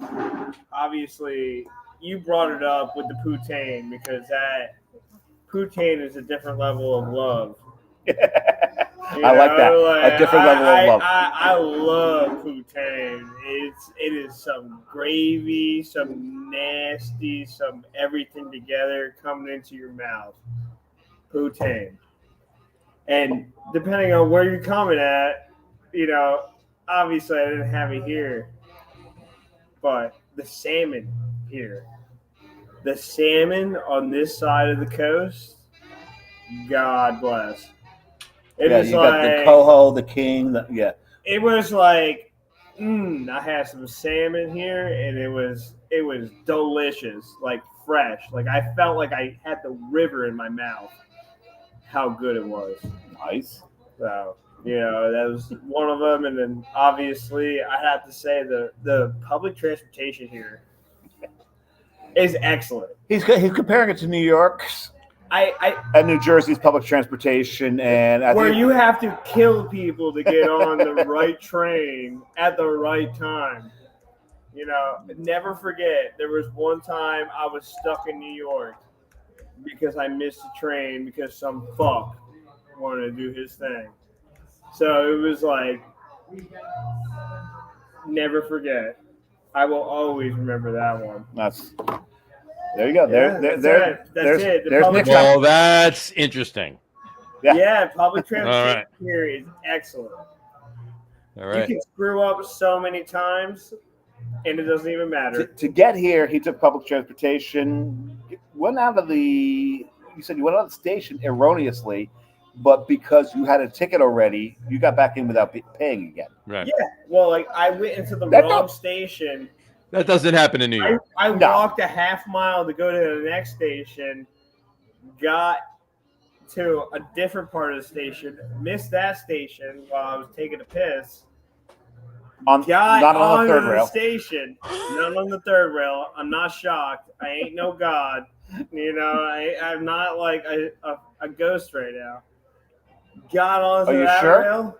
obviously, you brought it up with the poutine, because that poutine is a different level of love. I like that. A different level of love. I love poutine. It is some gravy, some nasty, some everything together coming into your mouth. Poutine. And depending on where you're coming at, obviously I didn't have it here, but the salmon here, the salmon on this side of the coast, God bless. It was you like got the coho, the king, It was like, I had some salmon here, and it was delicious, like fresh. Like I felt like I had the river in my mouth. How good it was. Nice. So, that was one of them. And then obviously I have to say the public transportation here is excellent. He's comparing it to New York's and New Jersey's public transportation, and you have to kill people to get on the right train at the right time. Never forget, there was one time I was stuck in New York because I missed a train because some fuck wanted to do his thing. So it was like, never forget. I will always remember that one. There you go. That's it. Well, that's interesting. Yeah, public transportation here is excellent. All right. You can screw up so many times, and it doesn't even matter. To get here, he took public transportation. Went out of the station erroneously, but because you had a ticket already, you got back in without paying again. Right. Yeah. Well, I went into the wrong station. That doesn't happen in New York. I walked a half mile to go to the next station, got to a different part of the station, missed that station while I was taking a piss. Not on the third rail. Station, not on the third rail. I'm not shocked. I ain't no god. I'm not like a ghost right now. Got onto that rail,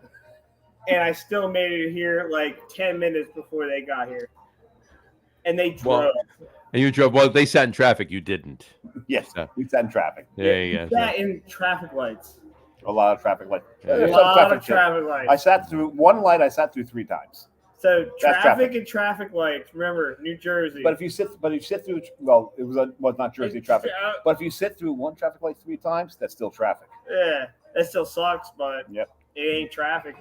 and I still made it here like 10 minutes before they got here. And they drove. And you drove. Well, they sat in traffic. You didn't. Yes, we sat in traffic. Yeah. Sat in traffic lights. A lot of traffic lights. A lot of traffic lights. I sat through one light. I sat through 3 times. So traffic and traffic lights. Remember, New Jersey. But if you sit through, it was not Jersey traffic. But if you sit through one traffic light 3 times, that's still traffic. Yeah, that still sucks, but it ain't traffic.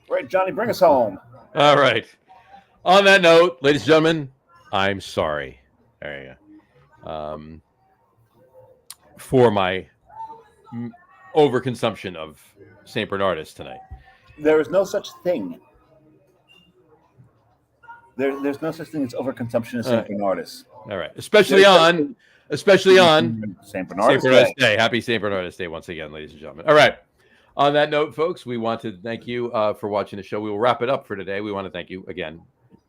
Right, Johnny, bring us home. All right. On that note, ladies and gentlemen, I'm sorry. There you go. For my overconsumption of St. Bernardus tonight. There is no such thing. There's no such thing as overconsumption of St. Bernardus. All right. Especially on St. Bernardus Day. Happy St. Bernardus Day once again, ladies and gentlemen. All right. On that note, folks, we want to thank you for watching the show. We will wrap it up for today. We want to thank you again,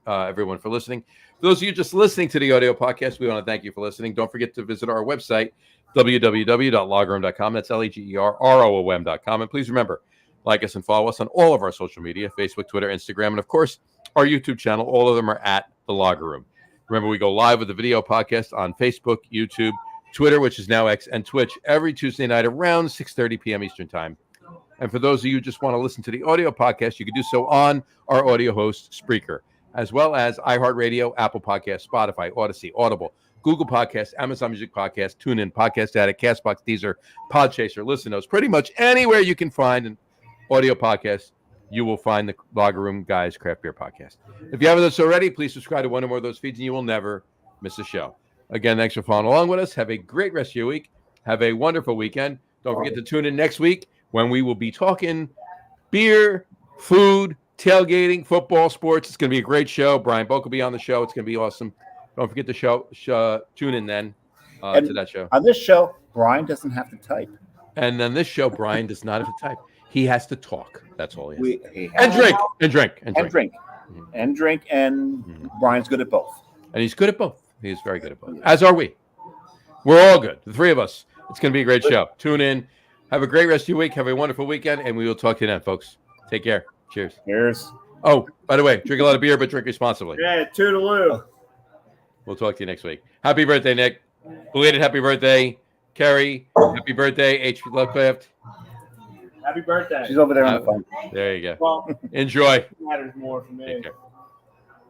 everyone, for listening. For those of you just listening to the audio podcast, we want to thank you for listening. Don't forget to visit our website, www.loggerroom.com. That's LEGERROOM.com. And please remember, like us and follow us on all of our social media, Facebook, Twitter, Instagram, and of course, our YouTube channel. All of them are at The Logger Room. Remember, we go live with the video podcast on Facebook, YouTube, Twitter, which is now X, and Twitch every Tuesday night around 6:30 p.m. Eastern Time. And for those of you who just want to listen to the audio podcast, you can do so on our audio host, Spreaker, as well as iHeartRadio, Apple Podcasts, Spotify, Odyssey, Audible, Google Podcasts, Amazon Music Podcasts, TuneIn, Podcast Addict, CastBox, Deezer, Podchaser, Listen Notes. Pretty much anywhere you can find an audio podcast, you will find the Lager Room Guys Craft Beer Podcast. If you haven't done so already, please subscribe to one or more of those feeds, and you will never miss a show. Again, thanks for following along with us. Have a great rest of your week. Have a wonderful weekend. Don't forget to tune in next week when we will be talking beer, food, tailgating, football, sports. It's going to be a great show. Brian Boak will be on the show. It's going to be awesome. Don't forget to tune in then to that show. On this show, Brian doesn't have to type. And then this show, Brian does not have to type. He has to talk. That's all he has. And drink. And Brian's good at both. And he's good at both. He's very good at both. As are we. We're all good. The three of us. It's going to be a great show. Tune in. Have a great rest of your week. Have a wonderful weekend. And we will talk to you then, folks. Take care. Cheers. Cheers. Oh, by the way, drink a lot of beer, but drink responsibly. Yeah, toodaloo. We'll talk to you next week. Happy birthday, Nick. Belated happy birthday, Carrie. Happy birthday, H.P. Lovecraft. Happy birthday. She's over there on the phone. There you go. Well, Enjoy. matters more for me. Take care.